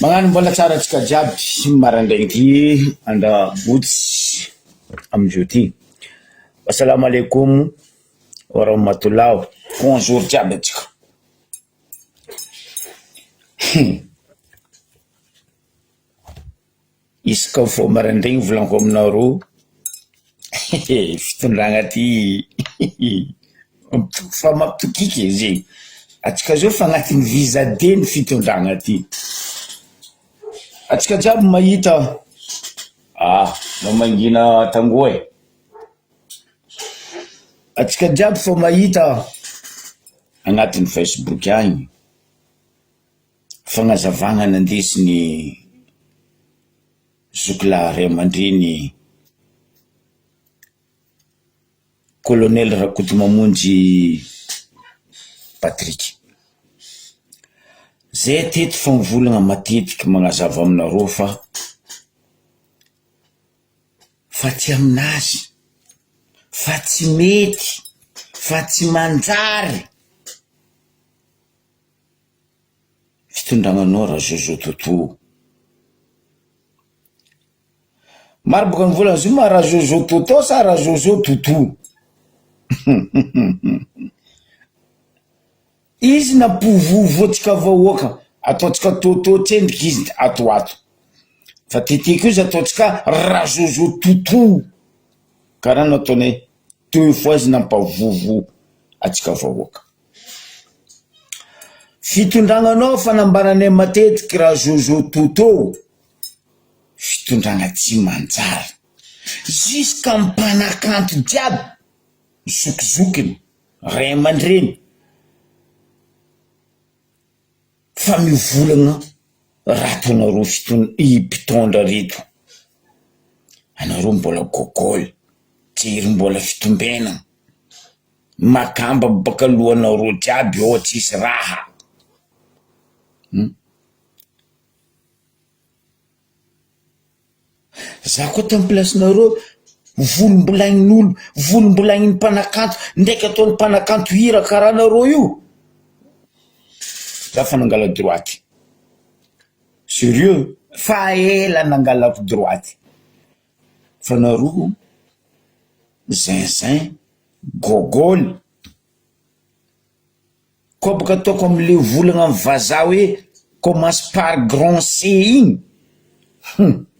Magnano mbola tsara antsika jiaby marandraigny ty andra botsy amindreo ty. Assalamu alaikum wa rahmatullah. Bonjour jiaby antsika. Isaka fo marandraigny volanko aminareo fitondragna ty fa mampitokika izy. Atsika zao fa agnatin'ny visa-D ny fitondragna ty. Atsika jiaby mahita mamangina tango e. Atsika jiaby fa mahita agnatin'ny Facebook agny fagnazavagna nandesiny zokila Ray aman-dreny Colonel Rakotomamonjy Patrick. Zay teto fa mivolagna matetiky magnazava aminareo fa tsy aminazy, fa tsy mety, fa tsy manjary fitondragnanao raha Jojo Toto. Maro boka mivolagna zo ma raha Jojo Toto sa raha Jojo Toto. Izy na povovoatsika vahoaka ataotsika Toto tsendriky izy ato fa teteko izy ataotsika raha Jojo Toto karaha nataonay deux fois izy nampavovo atsika vahoaka. Fitondragnanao fanambaranay matetiky raha Jojo Toto fitondragna tsy manjary jusqu'à mpanakanto jiaby zokizokiny Ray aman-dreny fa mivolagna raha ataonareo mpitondra reto. Anareo mbola gogôly, jery mbola fitombena, makamba baka lohanareo jiaby ao tsisy raha. Za koa tamy plasinareo volombolagnin'olo, volombolagnin'ny mpanakanto, ndraiky ataon'ny mpanakanto hira karaha nareo io. Za fa nangala droite. Sérieux, fa ela nangalako droite. Fa nareo zinzin, gogôly. Koa baka ataoko am'le volagna amin'ny vazaha hoe commence par grand C igny.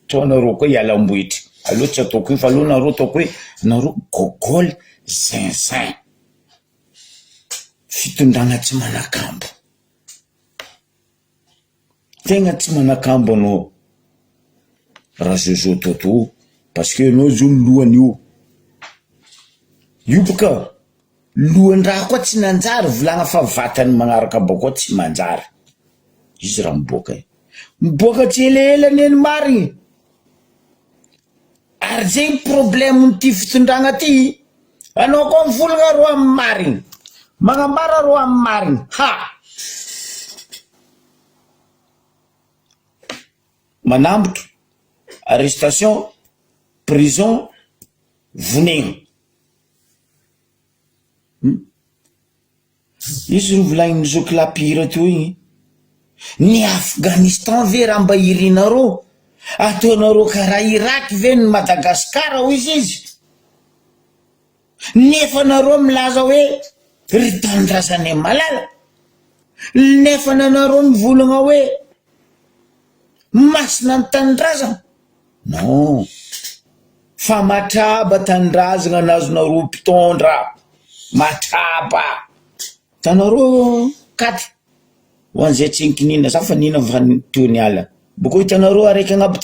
Toa nareo koa ialam-bohitry. Aloha tsy ataoko io fa aloha nareo ataoko hoe nareo gogôly zinzin. Fitondragna tsy manakambo. Tegna tsy manakambo anao raha Jojo Toto parce que anao zo lohany io. Io boka lohan-draha koa tsy nanjary volagna fa vatany magnaraka bakao tsy manjary. Izy raha miboaka e. Miboaka tsy elaela neny marigny. Ary zegny problème ty fitondragna ty. Anao koa mivolagna ro amin'ny marigny. Magnambara ro amin'ny marigny. Manambotro, arrestation, prison, vonegna. Izy ro volagnin'ny zokila pire teo igny. Ny Afghanistan ve raha mba irinareo? Ataonareo karaha Irak ve ny Madagasikara ho izy? Nefa nareo milaza hoe ry tanindrazana malala. Nefa nanareo mivolagna hoe masina ny tanindrazana. Non, fa matraba tanindrazana nazonareo mpitondra. Matraba. Tanareo kady ho an'izay tsy nkinina za fa nina va teo ny ala. Boko hitanareo araiky agnaby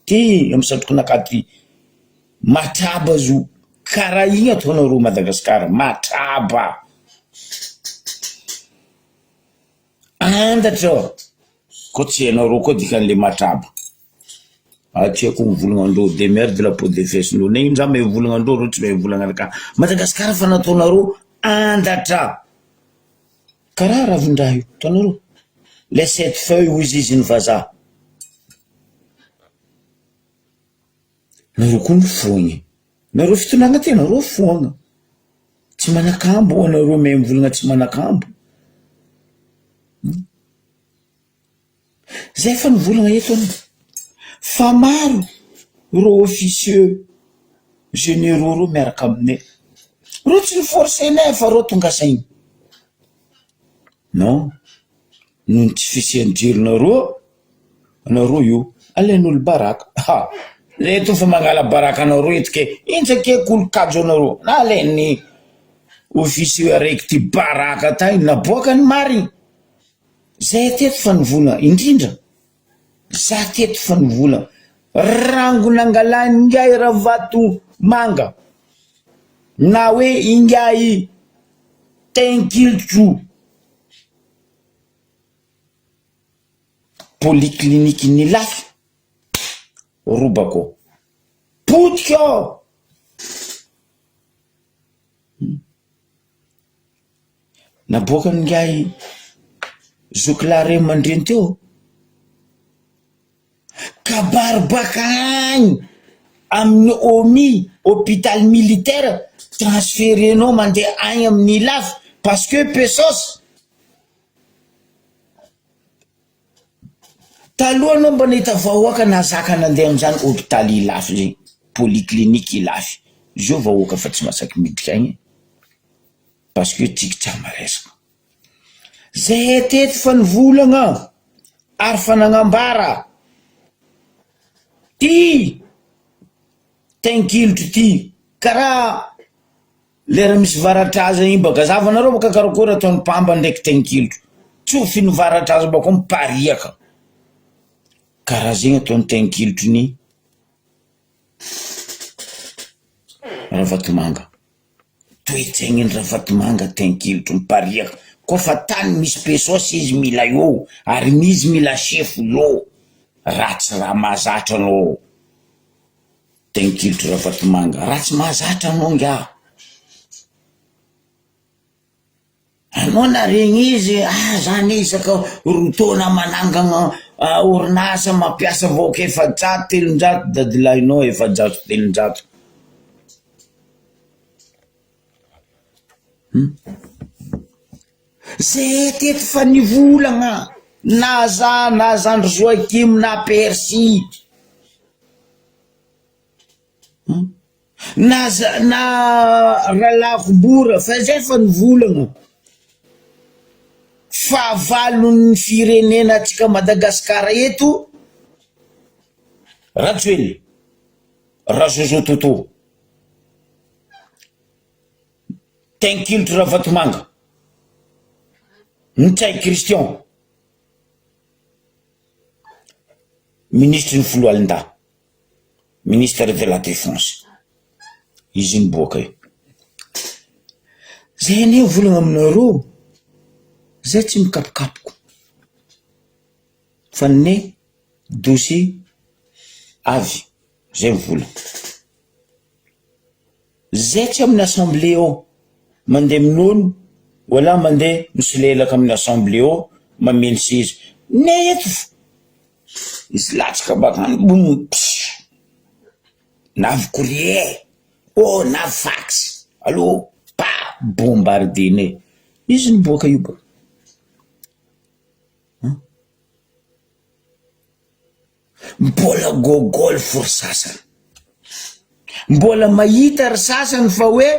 ty amy satrokonakady ty. Matraba zo karaha igny ataonareo Madagasikara. Matraba. Andatra koa tsy hainareo koa dikan'le matraba. Atiako mivolagna andreo de merde la peau de fessin'olo. Negny za mahay mivolagna andreo reo tsy mahay mivolagna anaka. Madagasikara fa nataonareo andatra. Karaha ravin-draha io, tanareo. Les 7 feuilles hoy izy ny vazaha. Nareo koa mifoagny. Nareo fitondragna ty nareo foagna. Tsy manakambo anareo mahay mivolagna tsy manakambo. zay fa nivolagna eto any fa maro ro officieux généraux ro miaraka aminay ro tsy ny forcenay fa ro tonga sainy non noho ny tsy fisiany jerinareo anareo io alain'olo baraka le to fa mangala baraka anareo eto ke intsake kolo-kajo anareo na alainy officieux araiky ty baraka tay naboaka ny mariny zay teto fa nivola indrindra za teto fa nivola rango nangalany ingay Ravato Manga na hoe ingay Tenkiltro polyclinique ny lafy robako potika naboaka ingay zoklare mandreny teo kabarobaka agny amin'ny OMI hôpital militaire transférenao mandeha agny amin'ny lafy parce que pesos taloha anao mba nahita vahoaka nazaka nandeha am'zany hôpitaly ilafy zay polyclinique ilafy zio vahoaka fa tsy masaky midika agny parce que tiky tsama resaka zay teto fa nivolagna ary fa nagnambara ty Tenkiltro ty karaha lera misy varatraza iny baka zavanareo baka karakory ataony Pamba ndraiky Tenkiltro tsofy ny varatraza bako mipariaka karaha zegny ataony Tenkiltro ny Ravato Manga toetsaigny ny Ravato Manga Tenkiltro mipariaka koa fa tany misy pesosy izy mila eo ary mizy mila sefo eo ratsy raha mahazatra anao Tenkiltro Ravato Manga ratsy mahazatra anao nga anao na regny izy zany isaka rotona manangana orinasa mampiasa vahoaka 400-300 dadilahinao 400-300 zay teto fa nivolagna na Zandry Joakim na Persy na Ralako Bora fa zay fa nivolagna fahavalon'ny firenena atsika Madagasikara eto Rajoely Rajojo Toto Tenkiltro Ravato Manga Ntsay Christian ministre ny Foloalinda ministre de la défense izy niboaka io zay ane volagna aminareo zay tsy mikapokapoko fa ne dossier avy zay mivola zay tsy amin'ny assemblée ao mandeha minono wala mandeha misolelaka amin'ny assemblée ao mameno sizy ne eto izy latsaka baka any boum navy courrier navy fax allo pa bombardine izy niboaka io baka mbola gogol for sasany mbola mahita ry sasany fa hoe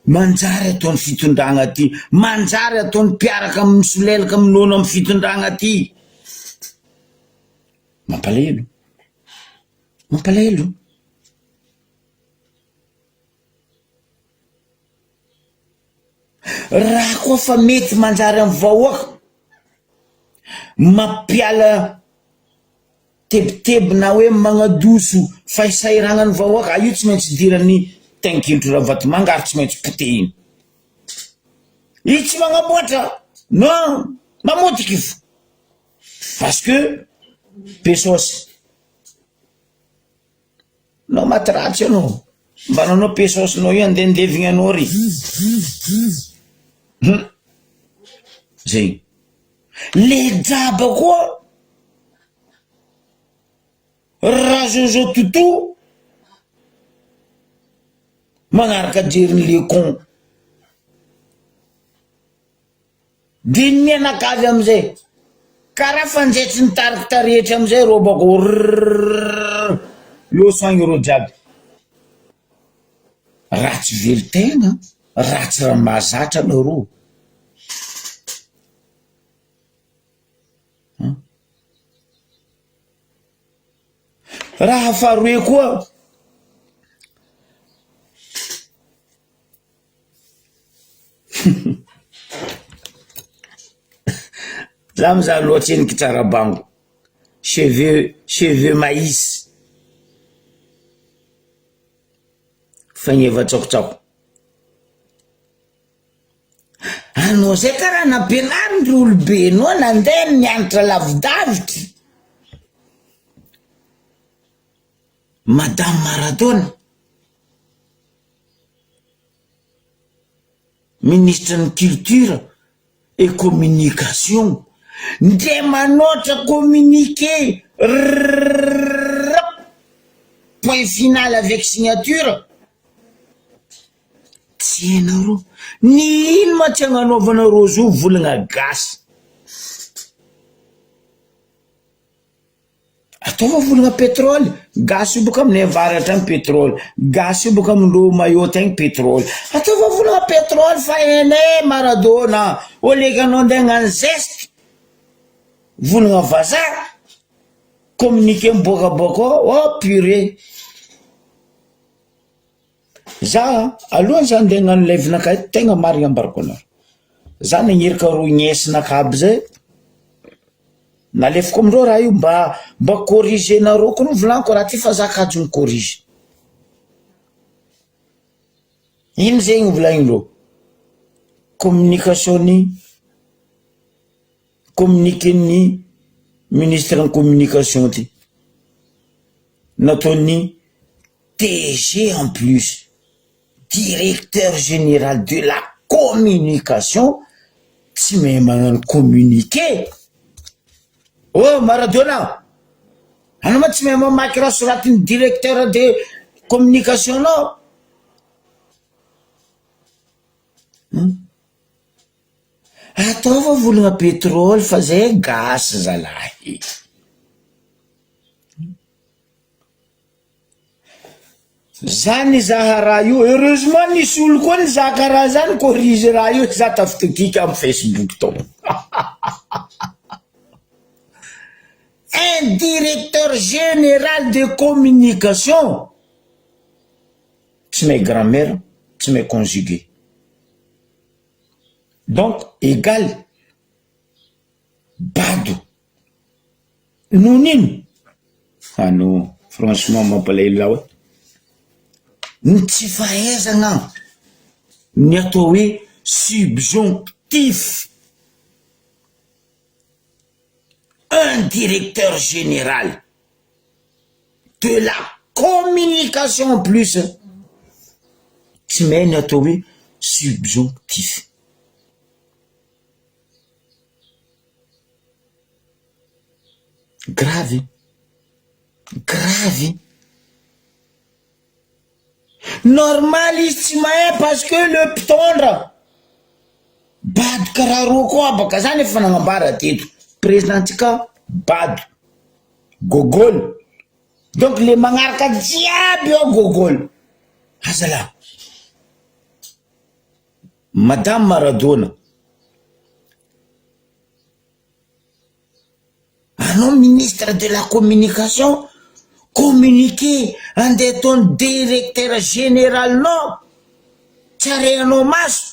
manjary ataony fitondragna ty manjary ataony mpiaraka amin'ny solelaka minono amin'ny fitondragna ty mampalahelo raha koa fa mety manjary amin'ny vahoaka mampiala tebiteby na hoe magnadoso fahisairagnany vahoaka io tsy maintsy dirany Tenkiltro Ravato Manga ary tsy maintsy potehiny io tsy magnaboatra non mamotiky io parce que pesosy no matyratsy anao mba nanao pesosinao io andendevigny anao ry zay le jaba koa Rajojo Toto magnaraka jeriny lekon de mianakavy amizay karaha fanjaitry ny tarikita rehetra amizay ro bako lesoagny ro jiaby ratsy velitena ratsy raha mahazatra nareo raha faharoe koa za miza loatry eny kitsarabango cheveux maïs fagneva tsakotsako anao zay karaha nampianarindry olobenao nandeha nianatra lavidavitry Madame Maradona ministre de culture et communication ndre manoatra communiqué point final avec signature tsy hainareo ny ino ma tsy agnanaovanareo zo volagna gasy ataova volagna pétrole gasy io boka aminay avaratra ny pétrole gasy io boka amindro maillot tegny pétrole ataova volagna pétrole fa hainay Maradona oleka anao andeha hagnano geste volagna vazaha communiqué miboaka bako oh purée za alohan'ny za andeha hagnano live-nakay tegna marigna ambarako anao za nagnirika ro gnesinaka aby zay nalefiko amindreo raha io mba corrigenareo koa no volaniko raha ty fa za kajo ny corrige ino zegny volagnindreo communication ny communiqué ny ministre en communication ty nataony DG en plus directeur général de la communication tsy mahay magnano communiqué oh Maradona anao ma tsy mahay mamaky raha soratiny directeur de communication nao ataova volagna pétrole fa zay gasy zalahy zany zaha raha io heureusement nisy olo koa ny zaka raha zany corrige raha io za tafitokika amy Facebook tao un directeur général de communication tsy mahay grammaire tsy mahay conjugué donc égal bado nonino ano franchement mampalahelo laho ny tsy fahaizagna ny atao hoe subjonctif un directeur général de la communication en plus tsy mahay ny atao hoe subjonctif grave normal izy tsy mahay parce que le mpitondra bado karaha ro koa baka zany efa nagnambara teto présidentsika bado gogol donc le magnaraka jiaby ao gogol azala Madame Maradona anao ministre de la communication communiqué andeha ataony directeur général nao tsy arehanao maso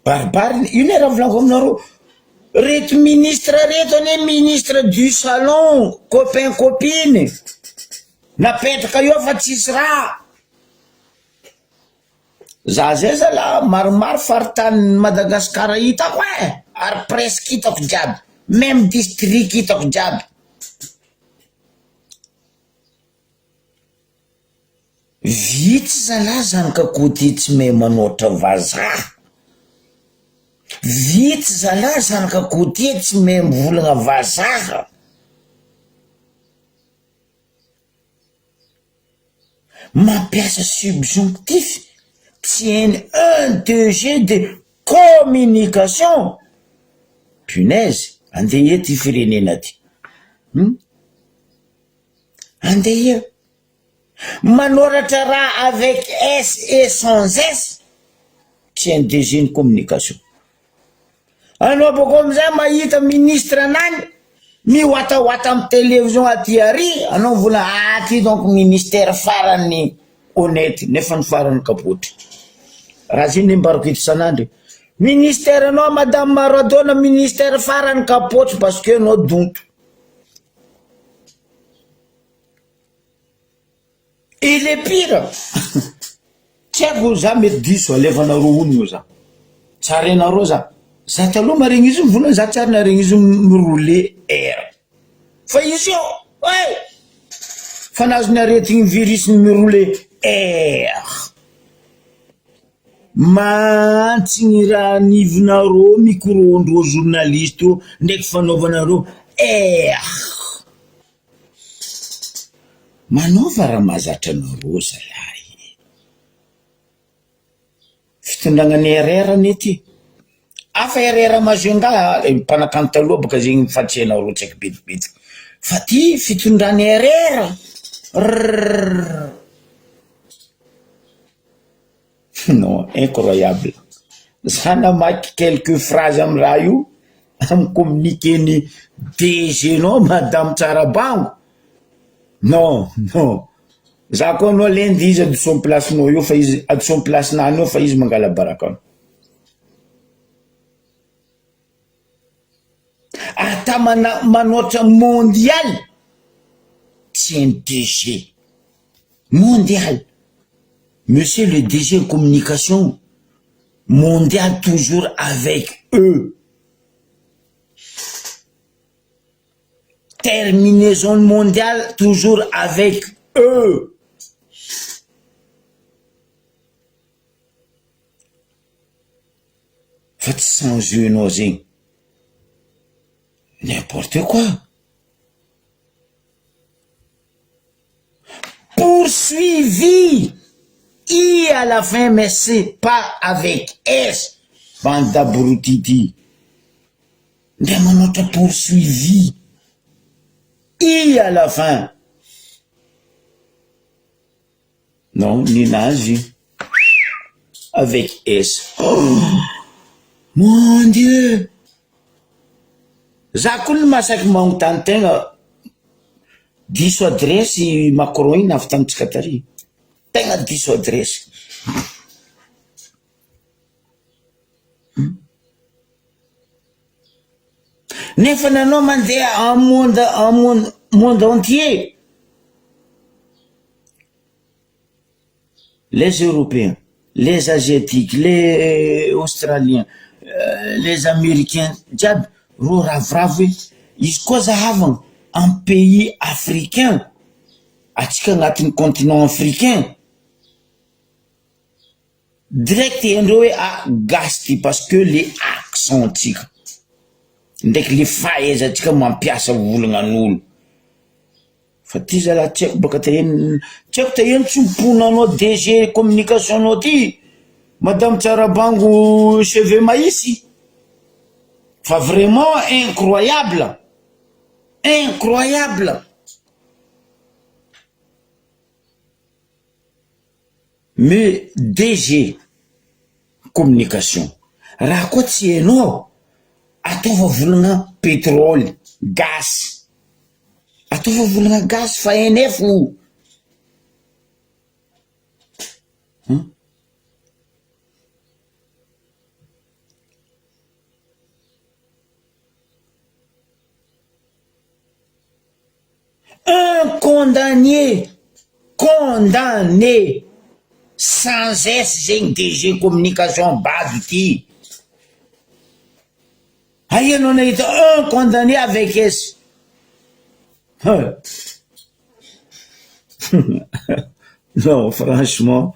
baribary io ne raha volaniko aminareo reto ministre reto ane ministre du salon copain copine napetraka io fa tsisy raha za zay zala maromaro faritany Madagasikara hitako ary presque hitako jiaby même district hitako jiaby vitsy zala zany ka côté tsy mahay manoatra vazaha vitsy zala zany ka côté tsy mahay mivolagna vazaha mampiasa subjonctif tsy hainy 1 2 G de communication punaise andeha eto i firenena ty. Andeha manoratra raha avec S et sans S, tsy hainy DG ny communication. Anao boko amizay mahita ministre anany mihoatahoata amy télévision aty ary, anao vola aty donc ministère farany honnête, nefa ny farany kapotry. Raha zay nembariko eto sanandry, ministère anao madame Maradona, ministère farany kapotry parce que anao donto. Et le pire, tsy haiko za mety diso alevanareo onio za, tsarenareo za taloha maregny izy vola za tsary naregny izy miroule air, fa izy io fa nazony aretigny virus miroule air, mantsigny raha nivinareo micro-ndreo journaliste io ndraiky fanaovanareo air. Manaova raha mahazatra anareo zalahy. Fitondragnany RR nety afa RR mazenga mpanakano taloha baka zegny fatsianareo tsaiky betibetiky, fa ty fitondrany RR non, incroyable. Ça namaky quelques phrases amy raha io amy communiqué ny DG nao madame Tsarabango. Non, za koa anao lendi izy adosony placenao io fa izy adosony placenany io fa izy mangala barakano. Ata manoatra mondial, tsy hainy DG mondial. Monsieur le DG en communication mondial, toujours avec eux. Terminaison mondiale, toujours avec eux. Faites sans jeu nausée. N'importe quoi. Poursuivi. I à la fin, mais c'est pas avec S. Bande d'abrutis. Demande notre poursuivi. I à la fin. Non, ni nazi. Avec S. Oh, mon Dieu. Zakul masak mauntantenga. Diso adresy Macron iny avy tamitsika tary. Tegna diso adresy. Nefa nanao mandeha en monde entier. Les Européens, les Asiatiques, les Australiens, les Américains, diable, ro ravoravo izy koa zahavagna en pays africain, atsika agnatin'ny continent africain. Direct endreo hoe gasty parce que les accents tsika ndraiky le fahaizantsika mampiasa volagnan'olo. Fa ty zalahy tsy haiko baka taheny, tsy haiko taheny tsomponanao DG communication anao ty madame Tsarabango cheveux maïsy. Fa vraiment incroyable. Incroyable. Mais DG communication raha koa tsy hainao, ataova volagna pétrole, gaz. Ataova volagna gaz fa NF o. Un condamné sans S zegny DG communication bady ty. Aïe, on a été un condamné avec S. Non, franchement,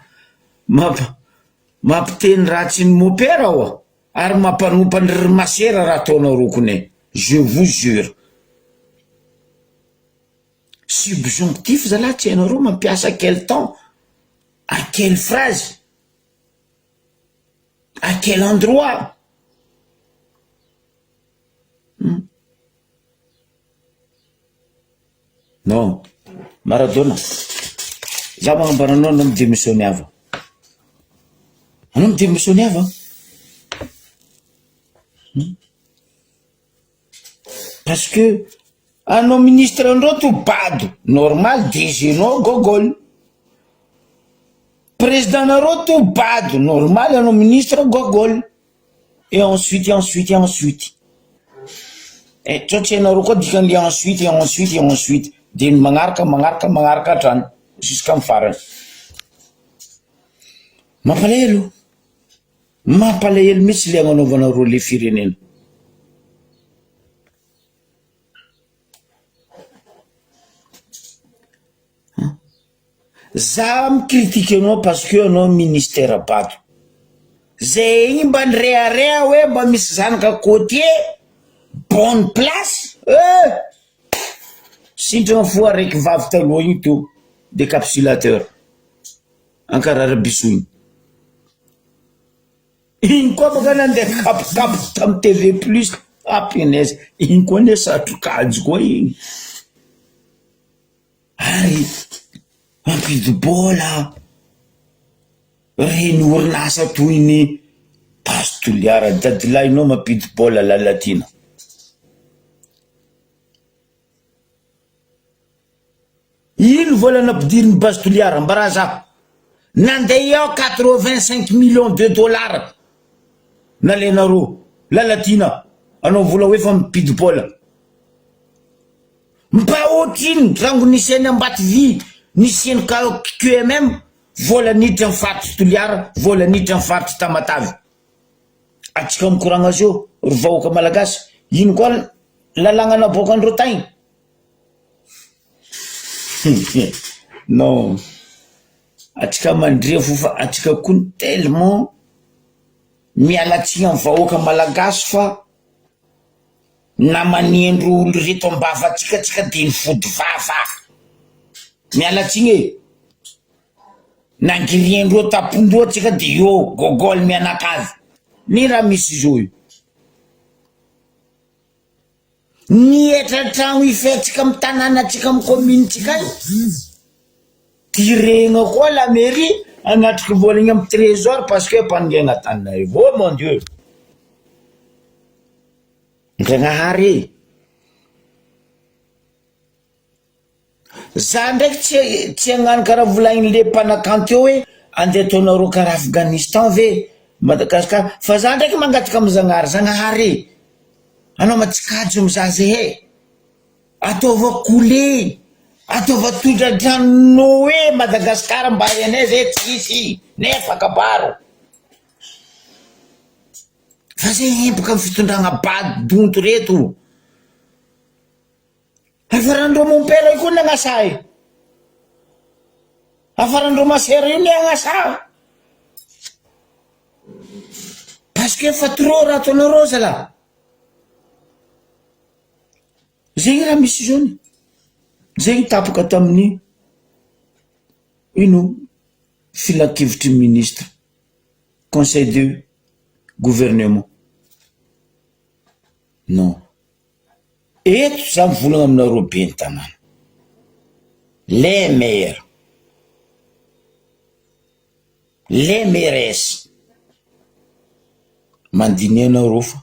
mampiteny ratsy ny mopera oa, ary mampanompa ny rimasera raha ataonao rokone. Je vous jure. Subjonctif zalahy tsy hainareo mampiasa quel temps, à quelle phrase, à quel endroit. non Maradona za magnambaranao anao midémissionné ava anao midémissionné ava parce que anao ministre andreo to bado normal DG nao gogol président nareo to bado normal anao ministre gogol et ensuite et tsotra anareo koa dikan'le ensuite de magnaraka hatrany jusqu'à my farany mampalahelo mihitsy le agnanaovanareo le firenena za mikritike anao parce que anao ministère bado zay igny mba nirearea hoe mba misy zanaka côté bonne place sindrana fo araiky vavy taloha igny to décapsulateur ankarara bisoigny igny koa baka nandeha kapokapo tamy TV plus punaise igny koa ne satrokajy koa igny ary mampidibola reny orinasa toy ny Bastoliara dadilahinao mampidibola lalatina ino volana ampidiriny Bastoliara mbaraza nandeha ao 85 millions de dollars nalenareo lalatina anao vola hoe fa mipidibola mba otriny rango niseny Ambatovy niseny QMM vola niditra amin'ny faritry Toliara vola niditra amin'ny faritry Tamatavy atsika mikoragna azy eo ry vahoaka malagasy ino koa lalagna naboakandreo tagny non atsika mandre fo fa atsika koa tellement mialatsiny amin'ny vahoaka malagasy fa namaniandro olo reto ambava atsika de ny fody vava mialatsiny e nangiriandreo tapondreo atsika de io gogol mianakavy ni raha misy zao io nietra tragno ifetsika amy tanàna atsika amy commune-tsika tiregna koa la mairie anatriky volagny amy trésor parce que mpaningena Antananarivo oh mon dieu Ndragnahary za ndraiky tsy hagnano karaha volagnin'le mpanakanto eo hoe andeha ataonareo karaha Afghanistan ve Madagasikara fa za ndraiky mangataka amy Zagnahary anao matsikajy mizaha zay he ataova coulé ataova tondra-drano hoe Madagasikara mba hainay zay tsisy nefa kabaro fa zay empaka amy fitondragna bady donto reto afarandreo mompera io koa ny agnasa afarandreo masera io ny agnasa parce que fa trop raha ataonareo zala zegny raha misy zany zegny tapaka tamin'ny ino filakevitry ministre conseil de gouvernement non eto za mivolagna aminareo be ny tanàna les meilleurs les maires mandiny anareo fa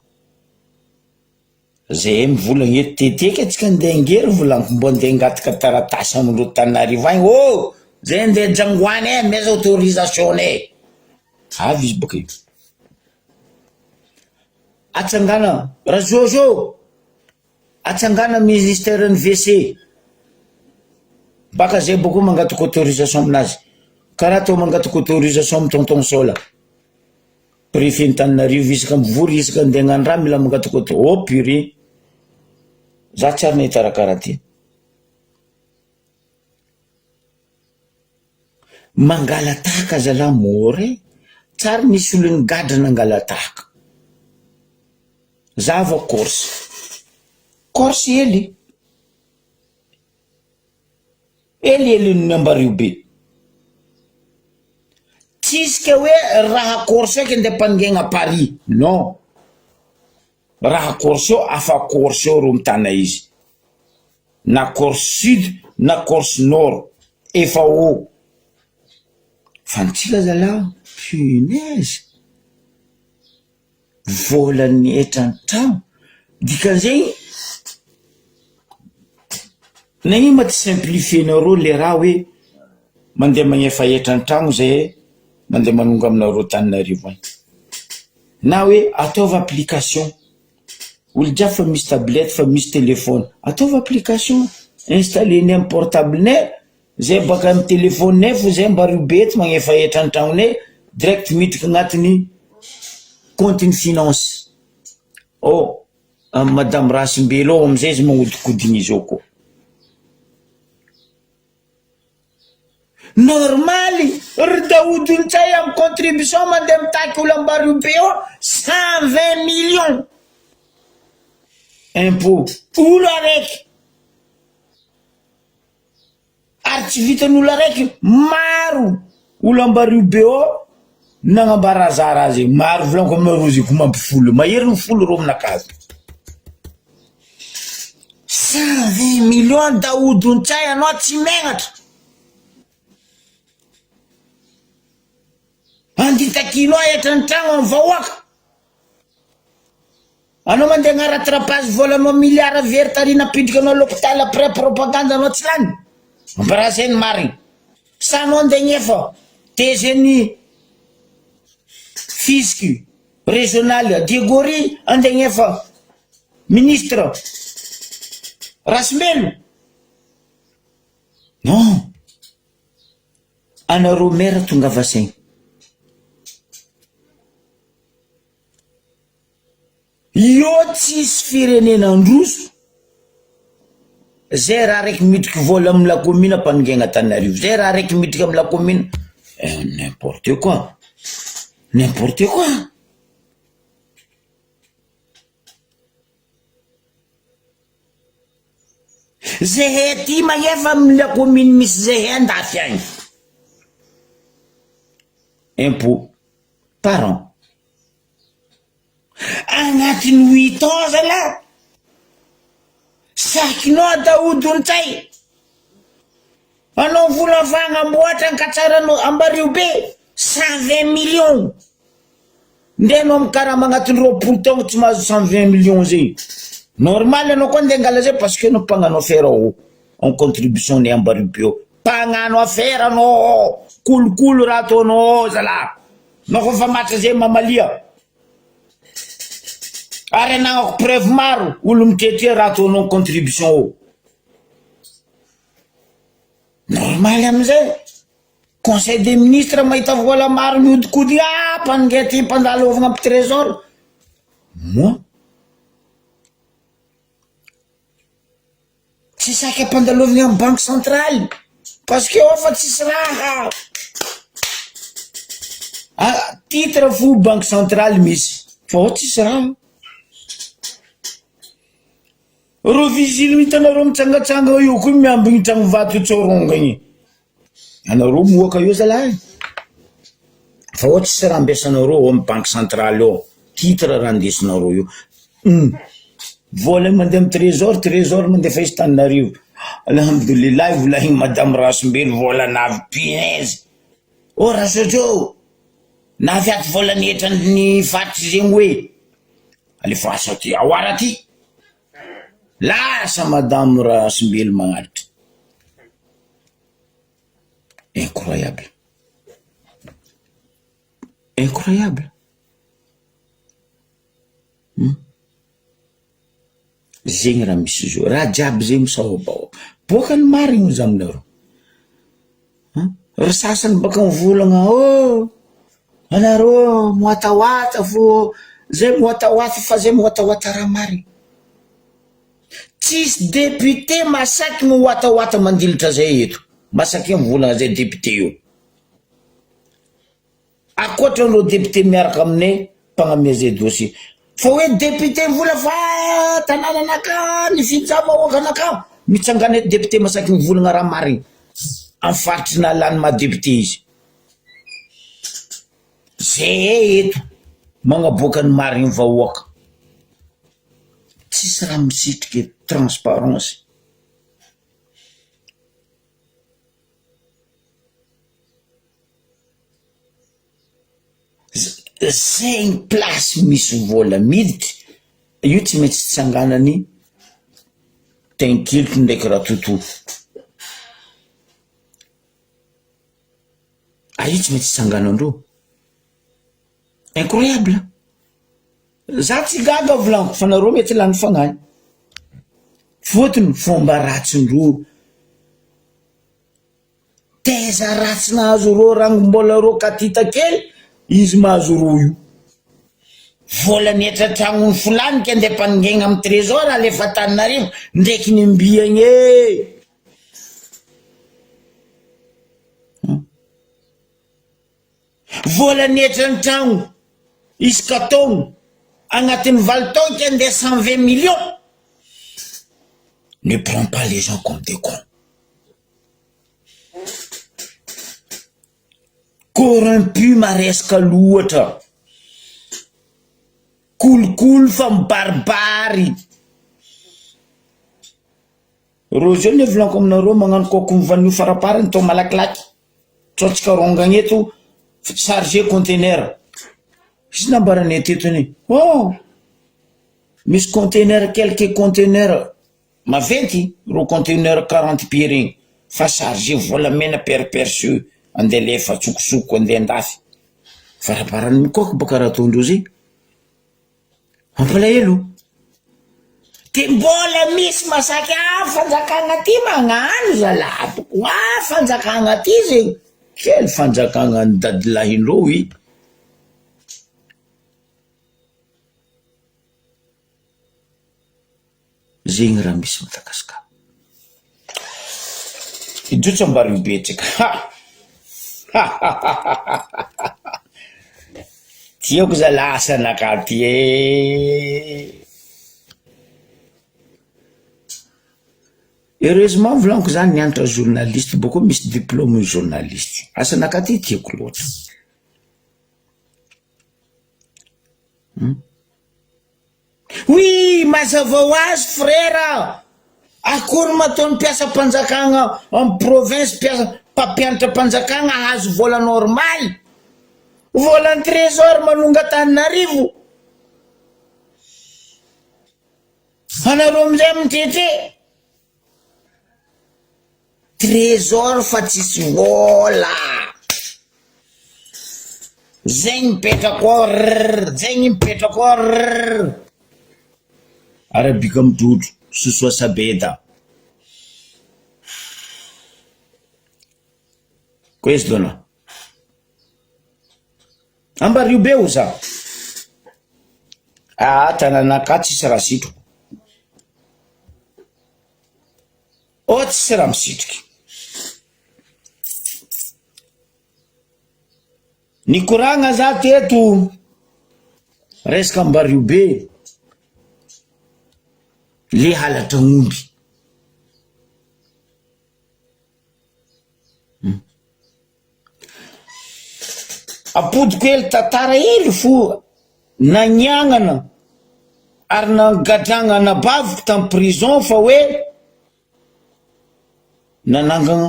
zay mivolagna eto teteky atsika andeha angery volaniko mbo andeha angataka taratasy amindreo Tananarivo agny oh zay andeha jangoany mes autorisation avy izy baka io atsangana razozo atsangana ministère ny WC baka zay boko mangataka autorisation aminazy karaha atao mangataka autorisation amy tonton Sola préfet ny Tananarivo isaka mivory isaka andeha hagnano raha mila mangataka oh purée za tsary nahita raha karaha ty mangalatahaka zala more tsary nisy olo nigadra nangalatahaka za va Corse eli ny ambario be tsisika hoe raha Corse eky nde mpaningena Paris non raha Corse io afa Corse io ro mitana izy na Corse Sud na Corse Nord efa o fa nitsika zala punaise volany etran-trano dikan'izay na ino ma ty simplifienareo le raha hoe mandeha magnefa etran-trano zay mandeha manonga aminareo Tananarivo any na hoe ataova application olo dia fa misy tablette fa misy téléphone ataova application installé-ny amin'ny portable-nay zay baka amin'ny téléphone-nay fo zay mba ribety magnefa etran-tranonay direct miditra agnatiny compte-ny finance madame Rasimbelo amizay izy magnodikodigny izao koa normaly ry Daoud Ntsay amin'ny contribution mandeha mitaky olo ambaribe eo 120 millions impôt olo araiky ary tsy vitan'olo araiky maro olo ambaribe eo nagnambarazara azy maro volaniko aminareo izy ko mampifolo mahery ny folo ro aminakazy 120 millions Daoud Ntsay anao tsy megnatra anditakinao etran-tragno amin'ny vahoaka anao mandeha agnaratrapazy volanao milliard very tarina pidika anao l'hôpital après propagande anao tsy lany amparaseny marigny sa anao andeha gnefa tezeny fisky régional Diegori andeha gnefa ministre Rasimelo non anareo maire tonga vasaigny io tsisy firenena androso zay raha raiky midriky vola amin'ny la commune mpanongena Tananarivo zay raha raiky midriky amin'ny la commune n'importe quoi zay ty magnefa amin'ny la commune misy zay andafy agny impôt par an agnatiny 8 ans zala sakinao Daoud Ntsay anao vola vagnamboatra ankatsaranao Ambaribe 120 millions nde anao mikarama agnatiny roapolo taogno tsy mahazo 120 millions zay normal anao koa nde ngala zay parce que anao mpagnano affaire en contribution ny Ambaribe eo mpagnano affaire anao kolokolo raha ataonao zala nao ko fa matra zay mamalia ary anagnako preuve maro olo mitretrea raha ataonao contribution o normal amizay conseil des ministres mahita vola maro mihodikody mpanongety mpandalovagna ampi trésor moi tsy saky ampandalovagna amin'ny banque centrale parce que ofa tsisy raha titre fo banque centrale misy fa o tsisy raha ro vigile hitanareo mitsangatsanga io koa miambigny tragno vato tsorongagny anareo moaka io zalahy fa ohatsy sy raha ambesanareo amin'ny banque centrale ao titre raha andesinareo io vola mandeha amin'ny trésor mandeha fa izy Tananarivo alhamdoulilah volahigny madame Rasimbelo vola navy punaise rasotro navy aty vola nietrany fatry zegny hoe alefasa ty aoara ty lasa madame Rasimbelo magnaritra incroyable zegny raha misy zo raha jiaby zegny misaobao boka ny marigny izy aminareo ry sasany baka mivolagna anareo moatahoata fo zay moatahoata fa zay moatahoata raha marigny tsisy député masaky moatahoata mandilitra zay eto masaky mivolagna zay député io akoatra anao député miaraka aminay mpagnamia zay dossier fa hoe député mivola fa tanànanaka nifijama oakanaka mitsangana eto député masaky mivolagna raha marigny amin'ny faritry nalany ma député izy zay eto magnaboaka ny marigny vahoaka tsisy raha misitriky transparence zegny plasy misy vola miditra io tsy maintsy tsy sanganany tenkilotro ndraiky raha tontolo io tsy maintsy sanganandreo incroyable za tsy gaga volaniko fa nareo mety lany fagnany fotony fomba ratsindro teza ratsy nahazo ro rangom-bola ro katita kely izy mahazo ro io vola netra tragnony folanika andeha mpaningegna amy trésor alefa Tananarivo ndraiky nimbiagny vola netra ny tragno isaka taogno agnatin'ny 20 taogno ka andeha 120 millions. Ne prends pas les gens comme des cons. Corrompu maresaka loatra kolokolo fa mibaribary ro zao ne volaniko aminareo magnano koko mivanio faraparany tao malakilaky tsotsika rongagny eto chargé conteneur izy nambarany etetony misy conteneur quelques conteneur maventy ro conteneur 40 pieds regny fa chargé volamena perperçeux andeha lefa tsokosoko andeha andafy faraparany mikoko baka raha ataondreo zay ampalahelo te mbola misy masaky fanjakagna ty magnano zalahy fanjakagna ty zegny kely fanjakagna ny dadilahindreo i zegny raha misy Madagasikara idrotsy ambary betraka tiako zalahy asanaka ty heureusement volaniko zany nianatra journaliste boko misy diplôme journaliste asanaka ty tiako loatra oui mazava ho azy frère akory mataony mpiasa mpanjakagna en province mpampianatra mpanjakagna ahazo vola normal volan'ny trésor manonga Tananarivo anareo amizay mitete trésor fa tsisy vola zegny mipetrako zegny mipetrako arabika midrodro sosoa sabeda ko izy dona ambario be o za tananaka tsisy raha sitroko tsisy raha misitriky nikoragna za teto resaka ambario be le halatra omby apodiko hely tantara hely fo naniagnana ary nangadragnana baviko tamy prison fa hoe nanangana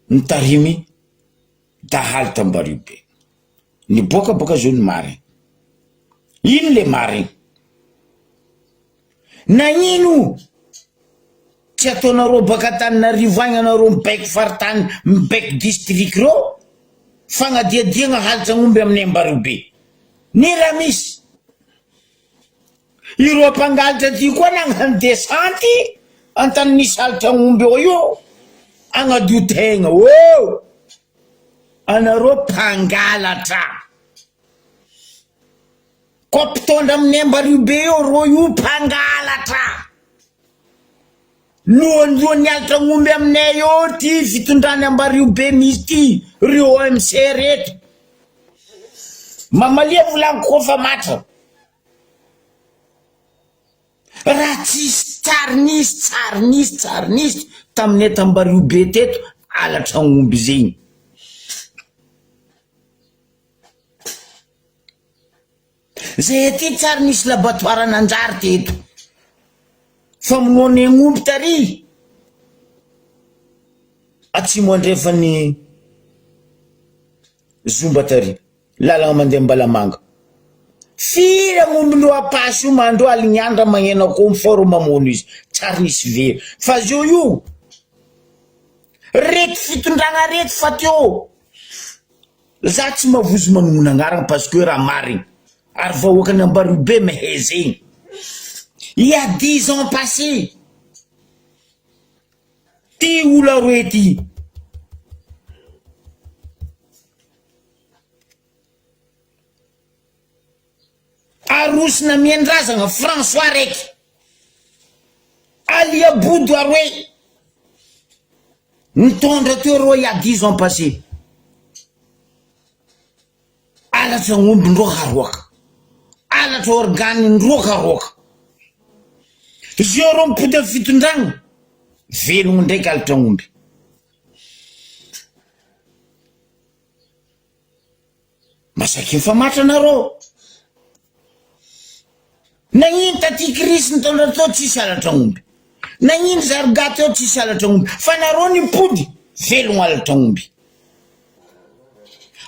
nitarimy dahaly tambario be niboaka boka zao ny mariny ino le mariny nagnino tsy ataonareo baka Tananarivo agny anareo mibaiko faritany mibaiko district ro fagnadiadiagna halitra ng'omby amin'ny ambario be ni raha misy ireo mpangalitra ty koa nagnano desanty antany nisy halitra ng'omby ao io agnadio tegna anareo mpangalatra ko mpitondra amin'ny ambario be io ro io mpangalatra lohany halitra ng'omby aminay io ty fitondrany ambario be misy ty reo OMC reto mamalia volaniko kofa matra raha tsisy tsarinisy taminay tambario be teto halatra ng'omby zegny zay ty tsary nisy laboratoire nanjary teto fa minony ng'omby tary atsimo andrefany zomba tary lalagna mandeha Mbalamanga. Firy amombondreo apasy io mandro aligny andra magnena ko miforo mamono izy tsary nisy very fa zio io rety fitondragna rety fa teo za tsy mavozo manomona agnarana parce que raha marigny ary vahoakany Ambaribe mehe zegny. Il y a 10 ans passés ty olo roe ty arosina miandrazagna François raiky Alia Bodo aroe nitondra teo rô il y a 10 ans passés. Alatra ombindreo haroaka, alatra organindreo haroaka. Zio rô mipody amin'ny fitondragna velogno ndraiky alatra omby. Masaky mifamatra anareo. Nagnino taty Krisy nitondra teo tsisy alatra omby, nagnino Zarga teo tsisy alatra omby, fa nareo nipody velogno alatra omby.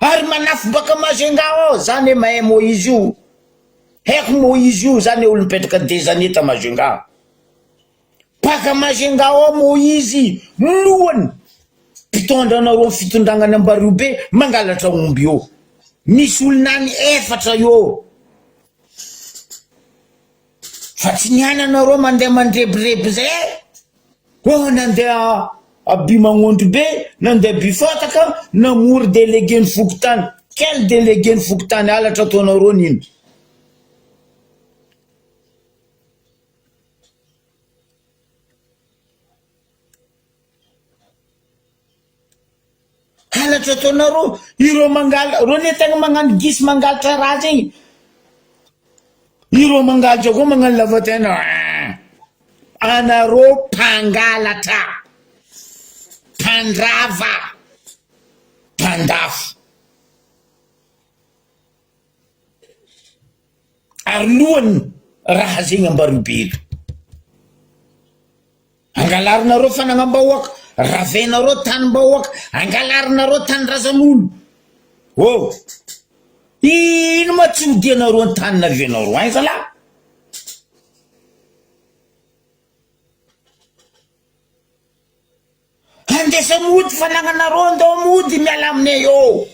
Ary manafo baka Majunga ao zany mahay Moïse io, haiko Moïse io zany olo mipetraka des années ta Majunga. Baka Majunga ao Moïse lohany mpitondra anareo amin'ny fitondragnany Ambaribe mangalatra omby io. Nisy olonany efatra io. Fa tsy niana anareo mandeha mandrebireby zay. Oh nandeha Abimagnondro be, nandeha Bifotaka, namory délégué ny Fokotany. Quel délégué ny Fokotany alatra ataonareo nino? Alatra ataonareo ireo mangala, reo ne tegna magnano gisy mangalatra raha zegny. Ireo mangalatra koa magnano lavatena. Anareo mpangalatra, mpandrava, mpandafo. Ary lohany raha zegny Ambaribe. Angalarinareo fanagnam-bahoaka, ravenareo tany-bahoaka, angalarinareo tany-drazan'olo. Oh, ino ma tsy odianareo ny tany navenareo ain zalahy? Andesa mody fanagnanareo andao mody miala aminay eo.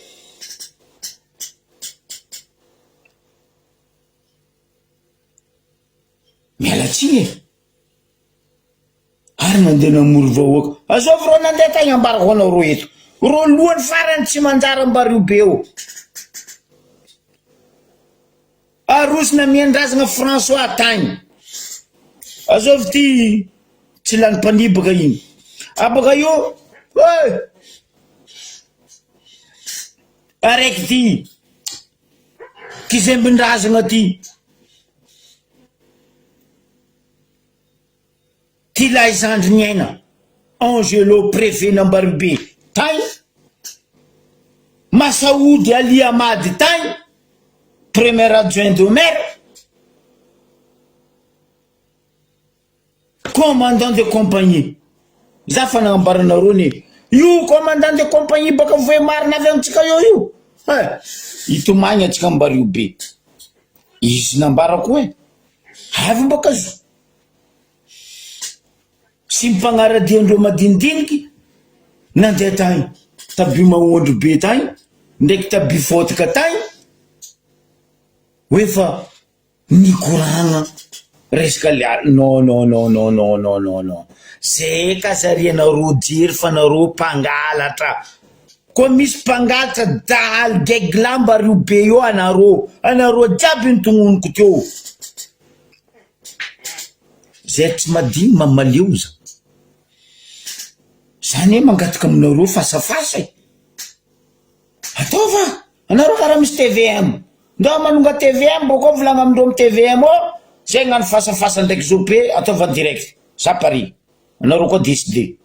Miala tsiny e. Ary mandeha namory vahoaka. Azovy rô nandeha tagny ambarako anareo eto. Rô lohany farany tsy manjary Ambaribe eo. Arosina miandrazagna François tagny. Azovy ty tsy lany mpanibaka iny. Abaka io, araiky ty kizembindrazagna ty Laizandry Niaina, Angelo préfet n'Ambaribe tagny, Massaoudi Ali Amady tagny, premier adjoint de maire, commandant de compagnie. Za fanagnambaranareo ne io commandant de compagnie baka voe marina avy amintsika io itomagny atsika Ambaribe. Izy nambarako hoe avy mbaka zo sy mpanaradiandreo madinidiniky nandeha tagny ta Bimagnondro be tagny ndraiky ta Bifotaka tagny hoe fa nikoragna resaka non non non non non non non non. Zay kasarianareo jery fa nareo mpangalatra. Koa misy mpangalatra dahalo gegla Ambaribe io anareo jiaby nitononoko teo. Zay tsy madigny mamaleo za. Zany mangataka aminareo fasafasa. Ataova anareo karaha misy TVM. Ndao manonga TVM boko volagna amindreo amin'ny TVM ao. Zay gnano fasafasa ndraiky zope ataova direct. Za pari. Anareo koa décidé.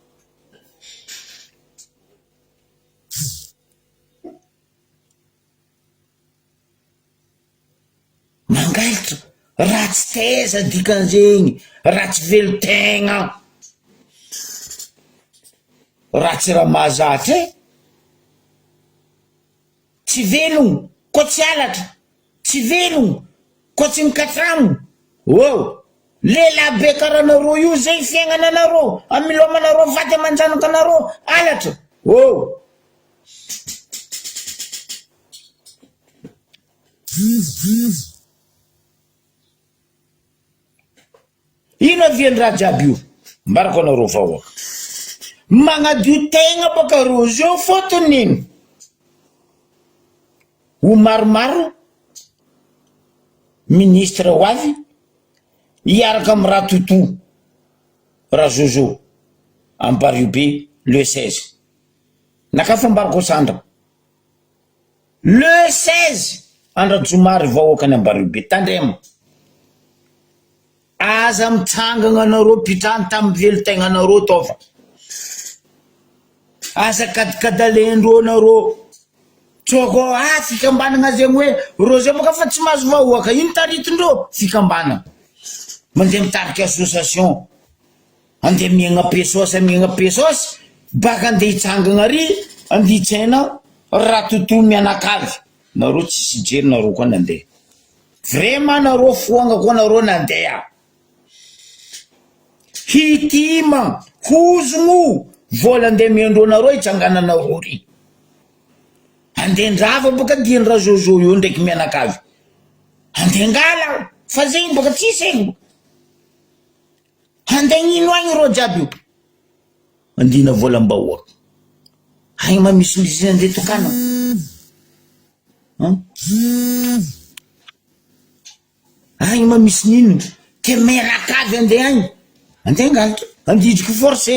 Mangalatra ratsy teza dikan'zegny, ratsy velotegna, ratsy raha mahazatra e. Tsy velogno ko tsy alatra tsy velogno ko tsy mikatramo lehilahy be karanareo io zay fiaignana anareo amilomanareo vady aman-janaka anareo alatra ino aviany raha jiaby io mbarako anareo vahoaka magnadio tegna baka reo zio fotony ino ho maromaro ministre ho avy iaraka amy raha toto raha Jojo Ambariobe le 16 nakafa mbarako sandra le 16 andra-jomary vahoakany Ambariobe tandrema aza mitsangagna anareo pitrany tamy velo-tegna anareo tova aza kadikadalendreo anareo tsoko fikambanagna zegny hoe reo zay moka fa tsy mahazo vahoaka ino taritindreo fikambanagna mandeha mitarika association andeha miagna pesosy baka andeha hitsangagna ary andeha hitsaina raha toto mianakavy nareo tsisy jery nareo koa nandeha vraiment nareo foagna koa nareo nandeha hitima hozogno vola andeha miandro nareo hitsangana nareo ry andeha ndrava baka dian'ny Jojo io ndraiky mianakavy andeha ngala fa zegny baka tsisy egny andeha gnino agny reo jiaby io andina volam-bahoaka agny mamisy andeha tokana agny mamisy nino ke mianakavy andeha agny andeha ngalatra andidriky forcé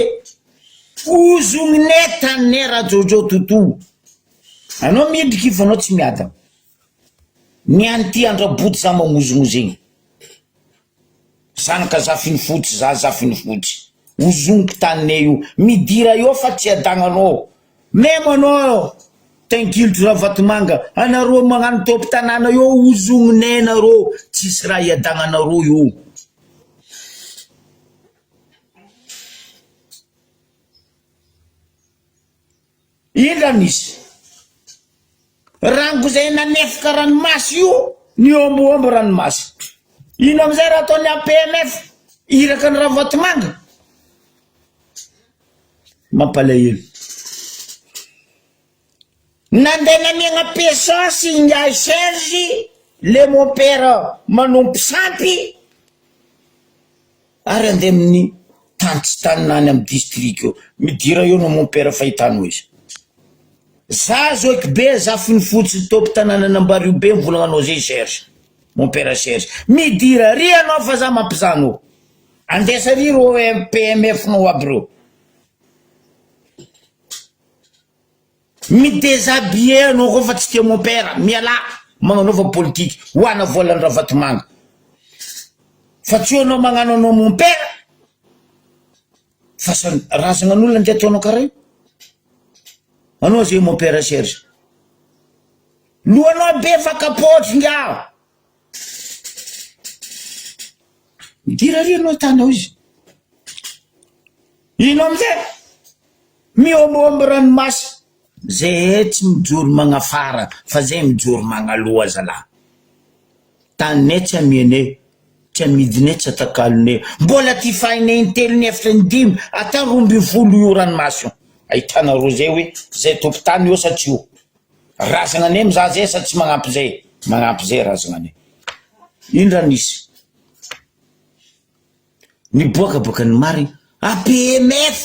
ozogninay taninay raha Jojo toto anao midriky fa anao tsy miadana niany ty andraboty za mamozogno zegny zanaka zafiny fotsy zafiny fotsy ozoniko taninay io midira io fa tsy adagnanao même anao tenkilotro Ravatomanga anareo magnano topo tanàna io ozogninay nareo tsisy raha iadagnanareo io indra nisy rango zay nanefaka ranomasy io niomboombo ranomasy ino amizay raha ataony APMF iraka ny Ravatomanga mampalahelo nandeha namiagna pesosy inga Serge le mon père manompo sampy ary andeha amin'ny tany tsy taninany amy district io midira io no mon père fahitano izy za zoky be zafiny fotsy topo tanànany Ambariobe mivolagnanao zay Serge mon père Serge midira ry anao fa za mampizano andesa ry ro PMF no aby reo midéshabillé anao koa fa tsy tia mon père miala magnanaova politique hoana volany Ravatomanga fa tsy anao magnano anao mon père fa razanan'olona andeha ataonao karaha anao zay mon père Serge lohanao be fa kapotry nga midira ry anao tanao izy ino amizay miomboombo ranomasy zay tsy mijoro magnafara fa zay mijoro magnaloha zalahy taninay tsy amianay tsy amidinay tsy atakalonay mbola ty fahinay intelo ny efatra ny dimy ata 12 io ranomasy io ahitanareo zay hoe zay topo tany io satria io razagnanay mizaha zay sa tsy magnampy zay razagnanay indra nisy niboaka baka ny marigny APMF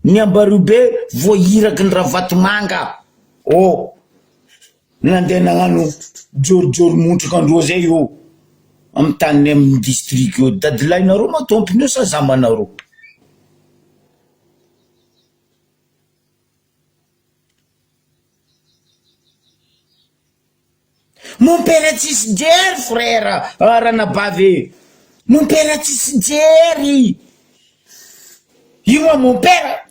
ny Ambariobe voahiraky ny Ravatomanga nandeha nagnano jorijory montraka andreo zay io amy tany amy district io dadilahinareo matompony io sa zamanareo mon père tsisy jery frère ranabavy mon père tsisy jery io mon père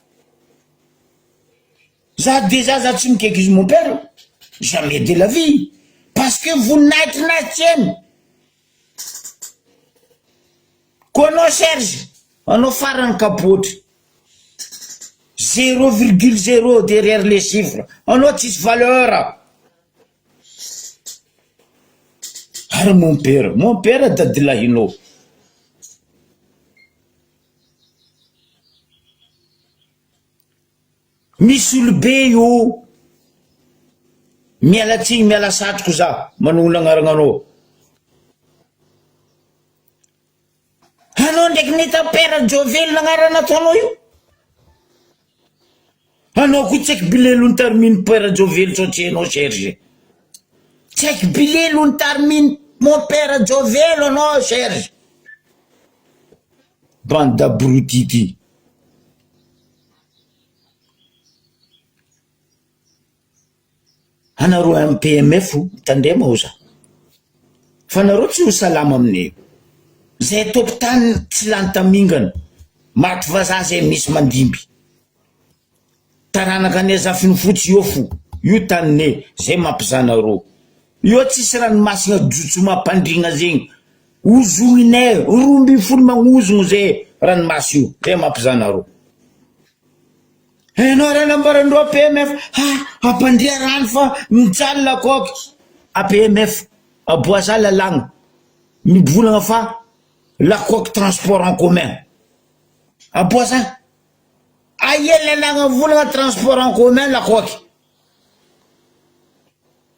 za déjà za tsy mikaiky izy mon père jamais de la vie parce que voninahitry nazy eny ko anao Serge anao farany kapotry 0,0 derrière les chiffres anao tsisy valeur Ary mon père dadilahinao. Misy olobe io miala tsiny miala satroko za manolo agnarananao. Anao ndraiky nita père Jovely nagnarana ataonao io. Anao koa tsy haiko bilelo ny tariminy père Jovely satria anao Serge. Tsy haiko bilelo ny tariminy mon père Jovely anao Serge. Bande d'abrutis. Anareo amin'ny PMF tandrema ho za. Fa anareo tsy ho salama amin'io. Zay tokotany tsy lany tamingana. Maty vazaha zay misy mandimby. Taranaka ane zafiny fotsy io fo. Io tanine zay mampizanareo. Io tsisy ranomasina jotso mampandrigna zegny. Ozoinay romby folo magnozogno zay ranomasy io. Zay mampizanareo. Enao ranambarandreo PMF, apandria rano fa mijaly lakoky. APMF, aboazala lagno. Mibolagna fa lakoky transport en commun. Aboazala. Ayela lagna volagna transport en commun lakoky.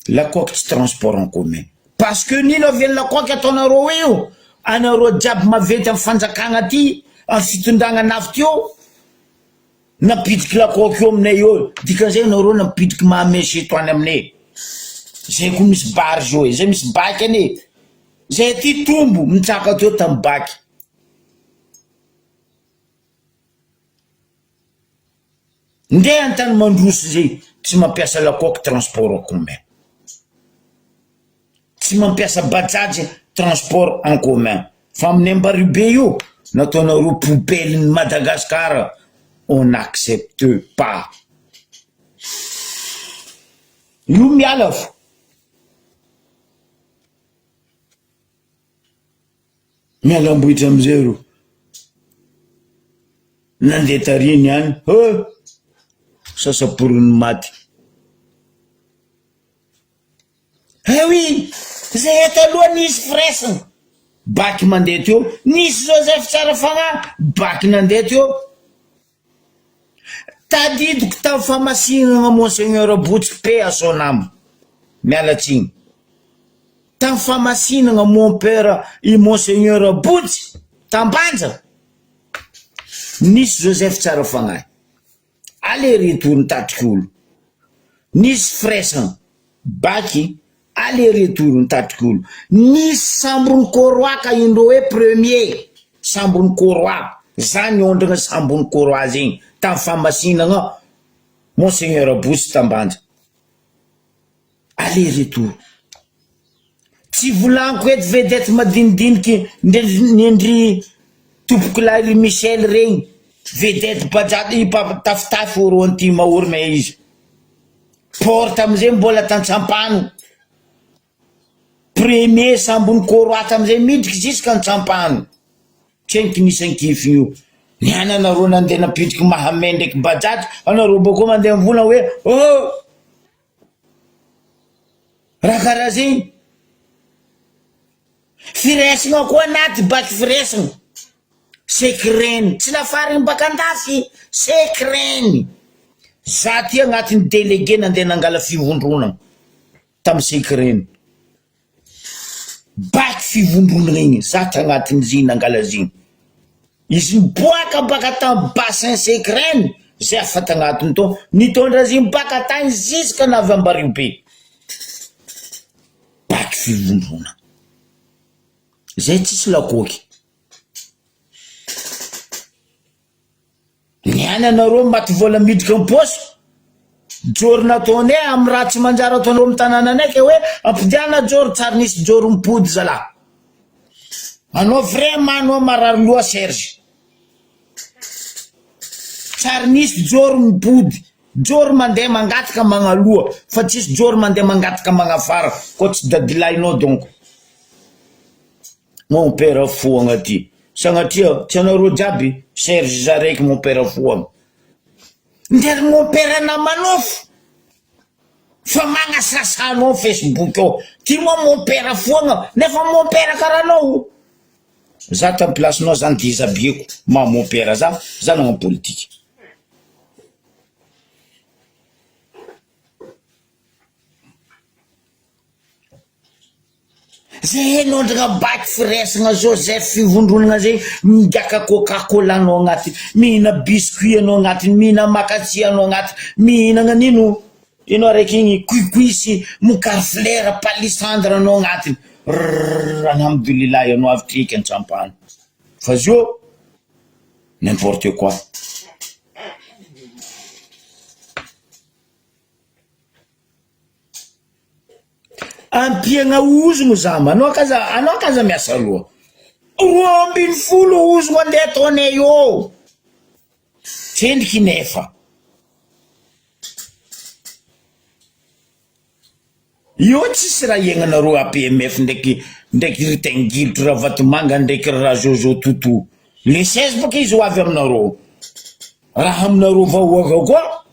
Lakoky tsy transport en commun. Parce que nino avy lakoky ataonareo io, anareo jiaby mavety amin'ny fanjakagna ty, amin'ny fitondragna nafy tio. Napitriky lakoky io aminay io, dikan'izay nareo napitriky mahamesy etoany aminay. Zay koa misy bary zao e, zay misy baky ane. Zay ty tombo mitsaka teo tamin'ny baky. Ndeha antany mandroso zay, tsy mampiasa lakoky transport en commun. Tsy mampiasa bajaj transport en commun. Fa amin'ny Ambaribe io, nataonareo poubelle ny Madagascar. On n'accepte pas. Io miala fo. Miala ambohitra amizay ro. Nandeha tariny any. Sasaporiny maty. Oui, zay eto aloha nisy Fraisina. Baky mandeha teo. Nisy Joseph Tsarafagna. Baky nandeha teo. Tadidiko tamin'ny famasinana Monseigneur Botsiky Pe à son âme. Miala tsiny. Tamin'ny famasinana mon père i Monseigneur Botsy Tambanja. Nisy Joseph Tsarafagna. Aller-retour nitatrik'olo. Nisy Fraisina. Baky aller-retour nitatrik'olo. Nisy Sambony Koroa ka indreo hoe premier. Sambony Koroa. Zany ondrana Sambony Koroa zegny. Tamin'ny famasinana Monseigneur Botsy Tambanja. Aller-retour. Tsy volaniko eto vedety madinidiniky ndry tompoko lahy Michel regny. Vedety bajady tafitafy oro anty mahorina izy. Porte amizay mbola tantsampano. Premier Sambony Koroa tamizay midriky jusqu'à Antsampano. Tsenky nisy ankify io. Ny anareo nandeha napitriky Mahamay ndraiky bajaj, anareo boko mandeha mivona hoe raha karaha zegny. Firesina koa anaty baky firesina. Sekreny. Tsy lafariny baka andafy. Sekreny. Za ty agnatin'ny délégué nandeha nangala fivondronana tamin'ny sekreny. Baky fivondronana igny. Za ty agnatin'ny ziny nangala ziny. Izy miboaka baka tamin'ny bassin sekreny. Zay afata agnatiny to. Nitondra ziny baka tany jusqu'à navy Ambaribe. Baky fivondronana. Zay tsisy lakoky. Ny anareo maty vola midriky amin'ny poso. Joro nataonay amin'ny raha tsy manjary ataonareo amin'ny tanàna anay hoe ampidiana joro tsary nisy joro mipody zalahy. Anao vraiment anao marary loha Serge. Tsary nisy joro mipody. Joro mandeha mangataka magnaloha fa tsisy joro mandeha mangataka magnafara. Ko tsy dadilahinao donc. Mon père fou agnaty. Sanatria tsy anareo jiaby Serge zaraiky mon père fou agny. Ndry mon père namanofo. fa magnasasanao Facebook ao ty moa mon-père foagna nefa mon-père karaha anao za tamy placenao zany disabieko ma mon-père za nagnano politique zay nondrana baky firesagna Joseph fivondronagna zay migaka coca-cola anao agnatiny mihina biscuit anao agnatiny mihina makatsi anao agnatiny mihinagna nino ino araiky igny cuicuisy mokary flera palissandre anao agnatiny alhamdoulilah anao avy triky antsampany fa zio n'importe quoi ampiagna ozogno zama anao kaza miasa aloha 20 ozogno andeha ataonay eo tsendriky nefa io tsisy raha iagnanareo APMF ndraiky ritengilitry raha Vatomanga ndraiky raha Jojo Toto le 16 boka izy ho avy aminareo raha aminareo vahoaka koa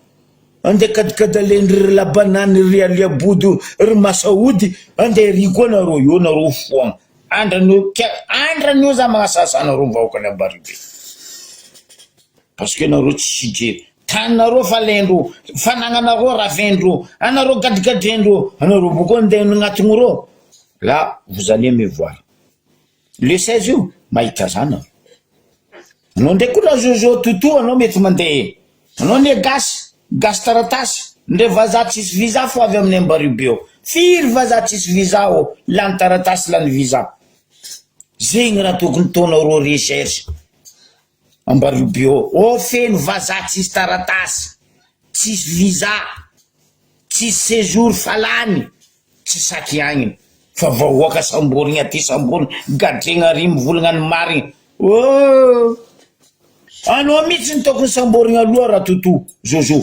andeha kadikadalendry ry labanany ry aliabodo ry masaody andeha ry koa nareo io nareo foagna andranio za magnasasa nareo vahoaka ny Ambaribe parce que nareo tsy sijery taninareo fa lendro fanagnanareo ravendro anareo gadigadendro anareo boka andeha agnatiny reo là vous allez me voir le 16 io mahita zana anao ndraiky koa Jojo Toto anao mety mandeha anao ne gasy taratasy ndre vazaha tsisy visa fo avy amin'ny Ambaribe eo firy vazaha tsisy visa ao lany taratasy lany visa zegny raha tokony taonareo recherche Ambaribe eo feno vazaha tsisy taratasy tsisy visa tsisy séjour falany tsy saky agniny fa vahoaka samborigny aty samborigny gadregna ry mivolagna ny marigny anao mihitsy ny tokony samborigna aloha raha Toto Jojo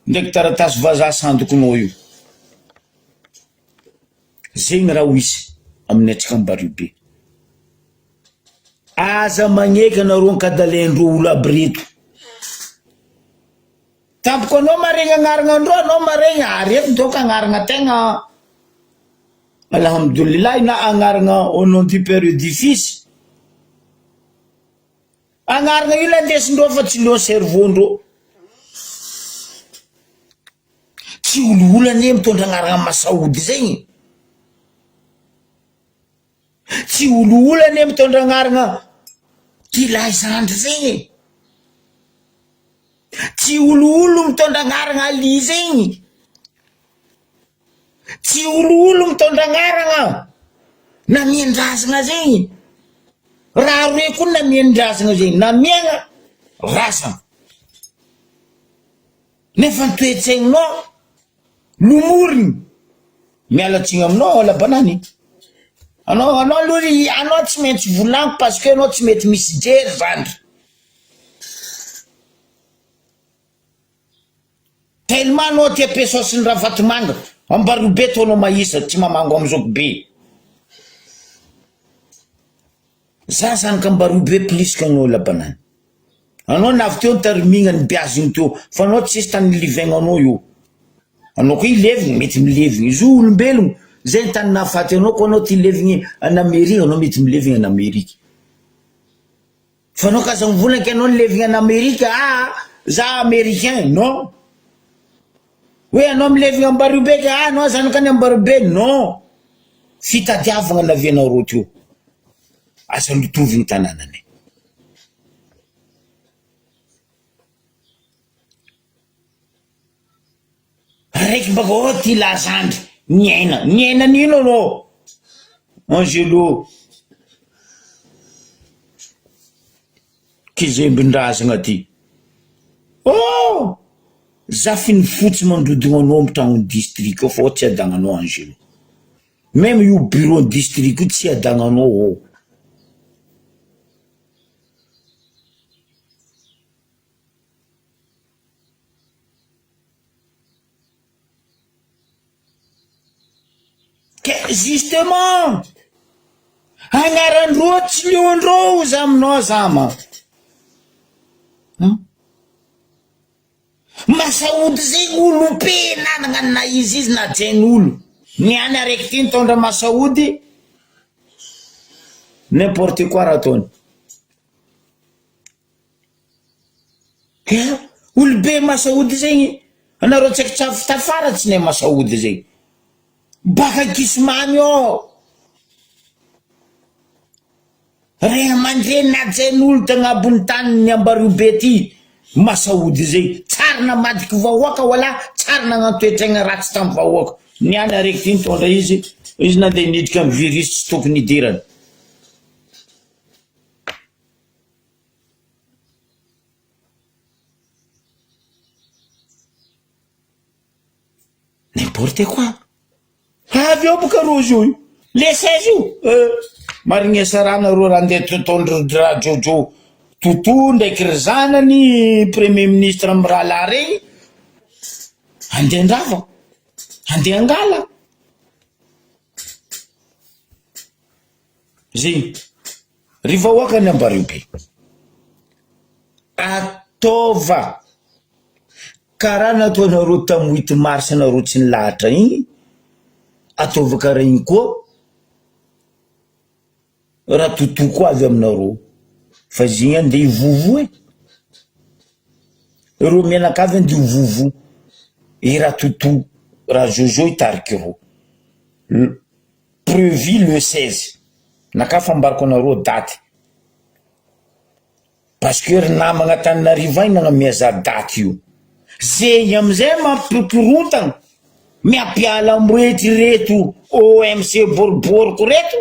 ndraiky taratasy vazaha sandokonao io zegny raha ho isy amin'ny atsika Ambaribe aza magneky anareo nkadalendro olo aby reto tampoko anao maregny agnaragna andro anao maregny areto donc agnaragna tegna alhamdoulilah na agnaragna au nom du père et du fils agnaragna io la ndesindreo fa tsy leo cerveau-ndreo tsy oloolany mitondra agnaragna masaody zegny tsy oloolany mitondra agnaragna Tilay Zandry zegny tsy olo mitondra agnaragna Ali zegny tsy olo mitondra agnaragna Namiandrazagna zegny raha roe koa Namiandrazagna zegny namiagna rasagna nefa nitoetsaigninao lomoriny mialatsigny aminao labanany anao tsy maintsy volagno parce que anao tsy mety misy jery Zandry tellement anao tia pesosiny raha Vatomanga Ambaribe taonao mahisa tsy mamango amizao be za zany ka Ambaribe plus kanao labanany anao navy teo nitarimigna ny biaziny teo fa anao tsisy tany livainanao io anao koa ilevigny mety milevigny izy olombelogno zay ny tany nahafaty anao koa anao ty levigny an'Amerika anao mety milevigny an'Amerika fa anao kaza mivolagna anao nilevigny an'Amerika za américain non hoe anao milevigny Ambaribe ka anao zanaka ny Ambaribe non fitadiavagna navianareo teo asa mitovigny tanànanay raiky baka ty la Zandry niaina nino anao Angelo kizembindrazagna ty za finy fotsy mandrodigna anao amin'ny tragnony district ao fa tsy adagnanao Angelo même io bureau district io tsy adagnanao ao justement agnarandreo tsy leondreo za aminao zama masaody zay olo pe nanana izy na jen'olo ny any araiky ty nitondra masaody n'importe quoi raha ataony olo be masaody zegny anareo tsaiky tafara tsy ne masaody zay baka kisimamy ao ray aman-dreny na jen'olo tagnabony tany ny ambario be ty masaody zay tsara namadiky vahoaka wala tsara nagnantoetraigna ratsy tamy vahoaka ny any araiky ty nitondra izy nandeha niditra amy virus tsy tokony idirany n'importe quoi avy eo boka rozy io le 16 io marignesa ranareo raha ndeha totondra raha jojo toto ndraiky ry zanany premier ministre amy raha la regny andeha andrava andeha angala zegny ry vahoaka ny ambario be ataova karaha nataonareo tamy 8 mars nareo tsy nilahatra igny ataova karaha igny koa raha totoko avy aminareo fa zegny andeha ivovo ro mianakavy andeha ivovo raha toto raha jojo itariky ro prévu le 16 nakafa ambarako anareo daty parce que ry namagna Antananarivo agny nagnamia daty io zegny amizay mampirotana miapiala amretry reto OMC boriboriko reto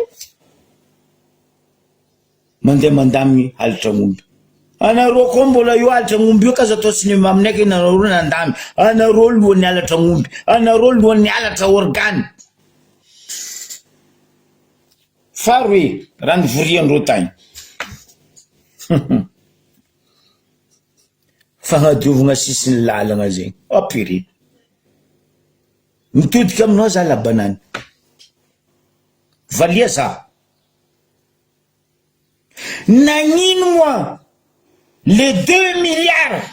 mandeha mandamy halatra ng'omby anareo koa mbola io halatra ng'omby io kaza atao sinema aminaiky nanareo nandamy anareo lohan'ny halatra ng'omby anareo lohan'ny halatra organe faro e raha nivoriandreo tagny fagnadiovagna sisiny lalagna zegny apiri mitodika aminao za labanany valia za nagnino moi les 2 milliards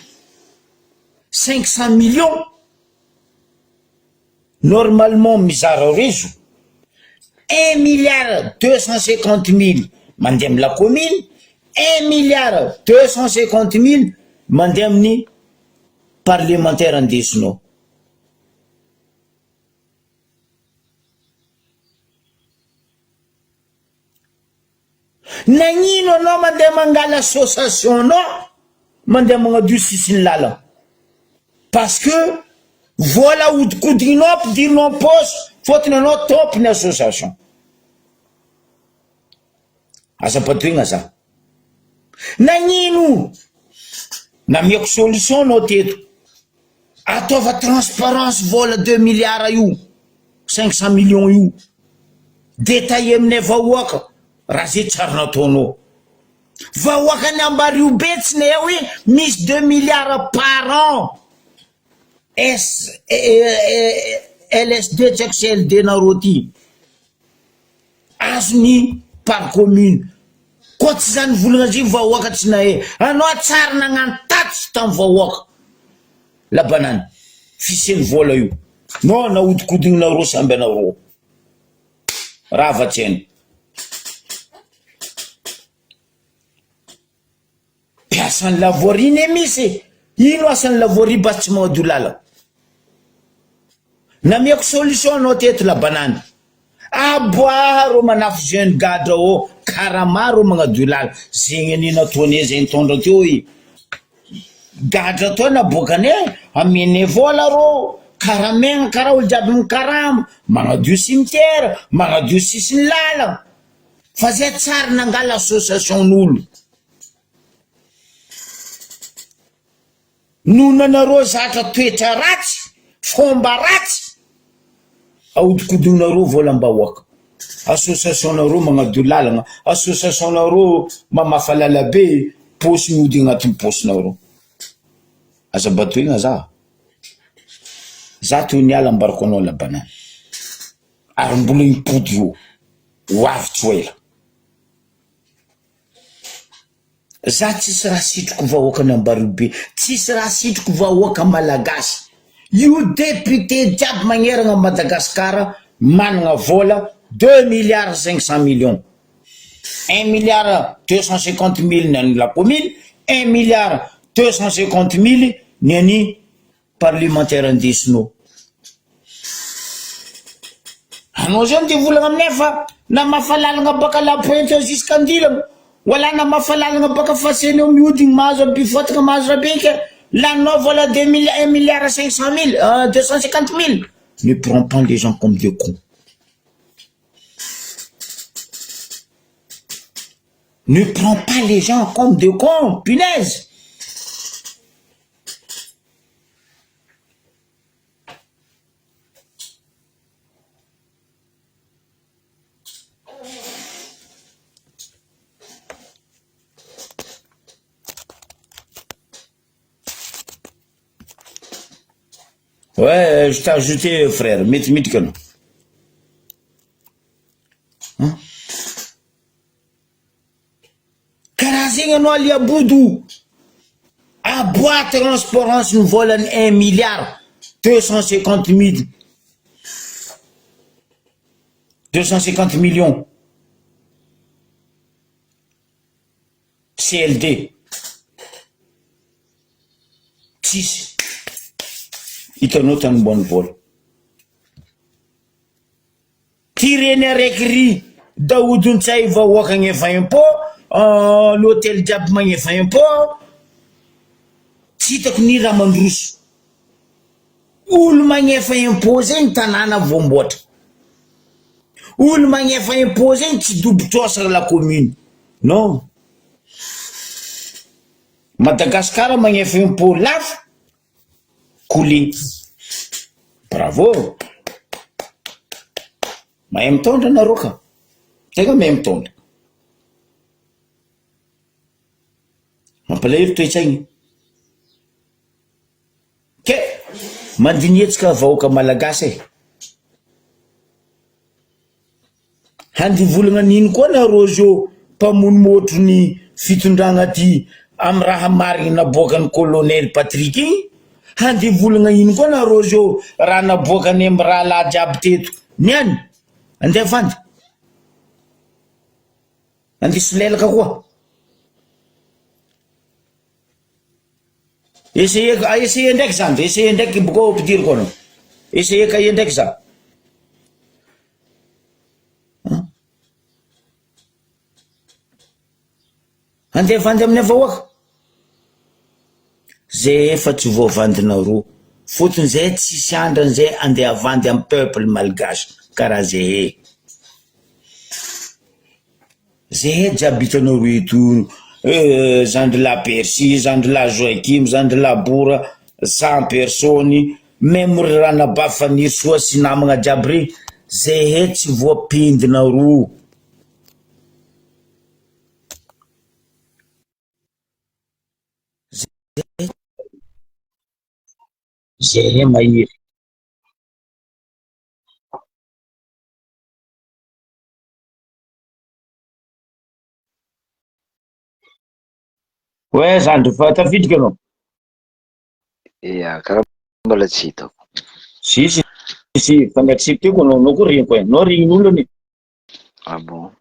500 millions normalement mizara rezo 1 milliard 250 000 mandeha amy la commune 1 milliard 250 000 mandeha amin'ny parlementaire andesinao nagnino anao mandeha mangala association nao mandeha magnadio sisiny lalana parce que vola odikodignao ampidirinao am-posy fotony anao tompony association aza-patoigna za nagnino namiako solution anao teto ataova transparence vola 2 milliards io 500 millions io détaillé aminay vahoaka raha zay tsara nataonao vahoaka ny ambario be tsy ne hoe misy 2 milliards par an LSD tsaiko CLD nareo ty azony par commune koa tsy zany volagna zay vahoaka tsy nahe anao tsara nagnano tatsy tamy vahoaka labanany fiseny vola io no nahodikodigninareo samby anareo raha avatsena piasan'ny lavoaria ne misy ino asan'ny lavoaria bas tsy magnadio lala namiako solution anao teto labanany aboaro manafo jeune gadra o karamaro magnadio lala zegny anina ataone zay nitondra teo gadra tao nabokane amene vola ro karamegna karaha olo jiaby mikarama magnadio cimetière magnadio sisiny lala fa zay tsara nangala association n'olo nonanareo zatra toetra ratsy fomba ratsy ahodikodignareo volam-bahoaka association nareo magnadio lalagna association nareo mamafa lala be posy miody agnatin'ny posinareo aza batoigna za toy niala ambarako anao labanany ary mbola impody io ho avy tsy ho ela za tsisy raha sitroko vahoaka ny Ambaribe, tsisy raha sitroko vahoaka malagasy. Io député jiaby magneragna Madagasikara managna vola 2 milliards 500 millions, 1 milliard 250 000 ny an'ny la commune, 1 milliard 250 000 ny an'ny parlementaire andesinao. Anao zany de volagna aminay fa na mafalalagna baka la pointe jusqu'Andilagna, wala na mafalalagna baka faseny eo mihodigny mahazo abifataka mahazo rabeka, lanao vola 1 milliard 500 000, 250 000. Ne prends pas les gens comme des cons. Ne prends pas les gens comme des cons, punaise. Ouais, je t'ai ajouté, frère. Mets que non. Karazegna anao ali abodo. A boîte transparence nous volent 1 milliard 250 000. 250 millions. CLD. 6. Hitanao tany bonne vol. Tireny araiky ry Daoudontsay vahoaka agnefa impôt, l'hôtel jiaby magnefa impôt. Tsy hitako ny raha mandroso. Olo magnefa impôt zegny tanàna voamboatra. Olo magnefa impôt zegny tsy dobotrosagna la commune. Non. Madagasikara magnefa impôt lafo, coulé. Bravo. Mahay mitondra nareo ka. Tegna mahay mitondra. Mampalahelo toe-tsaigny. Ke mandinietsika vahoaka malagasy e. Handivolagna nino koa nareo zio mpamono motro ny fitondragna ty amy raha marigny naboakan'ny colonel Patrick igny. Handivolagna ino koa nareo zio raha naboakany amy raha la jiaby teto. Niany? Andeha avandy? Andeso lelaka koa? Essayez ndraiky zany, essayez ndraiky boko ampidiriko anao. Essayez ka ndraiky za. Andeha avandy amin'ny vahoaka. Zay efa tsy voavandinareo. Fotony zay tsisy andrany zay andeha avandy amin'ny peuple malgasy. Karaha zay. Zay jiaby hitanareo eto. Jean de la Persie, Jean de la Joaquim, Jean de la Boura, 100 personnes, même rana bafaniry soa sy namagna jiaby regny, zay tsy voapindinareo. Zay mahiry. Ouais, Zandry, fa tafiditra anao. Ia, karaha mbola tsy hitako. Si, fangatsiako anao koa regniko e. Nao regnin'olo ani. Ah bon?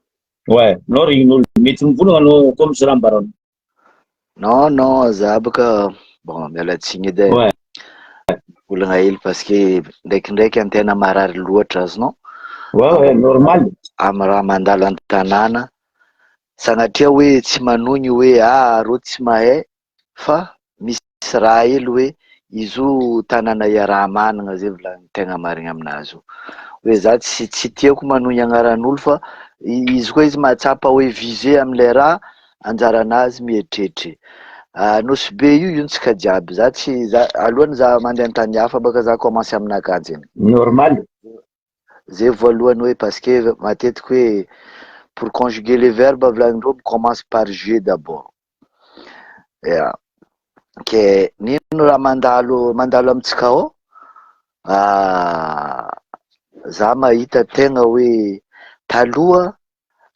Ouais, nao regnin'olo. Mety mivolagna anao comme ça rambarana. Non, za baka bon miala tsiny edy Ouais. volagna hely parce que ndraikindraiky antena marary loatra azonao. Ouais, normal. Amy raha mandalo an-tanàna. Sanatria hoe tsy manony hoe arô tsy mahay fa misy raha hely hoe izo tanàna iaraha managna zay volagny tegna marigny aminazy io. Hoe za tsy tiako manony agnaran'olo fa izy koa izy mahatsapa hoe visé am'le raha anjaranazy mieritreritra. Nosy be io tsika jiaby. Za alohany za mandeha an-tany hafa baka za commence aminakajy iny. Normal. Zay voalohany hoe parce que matetiky hoe pour conjuguer les verbes volagnin-dreo commence par je d'abord. Yeah. Ke nino raha mandalo amitsika ao? Za mahita tegna hoe taloha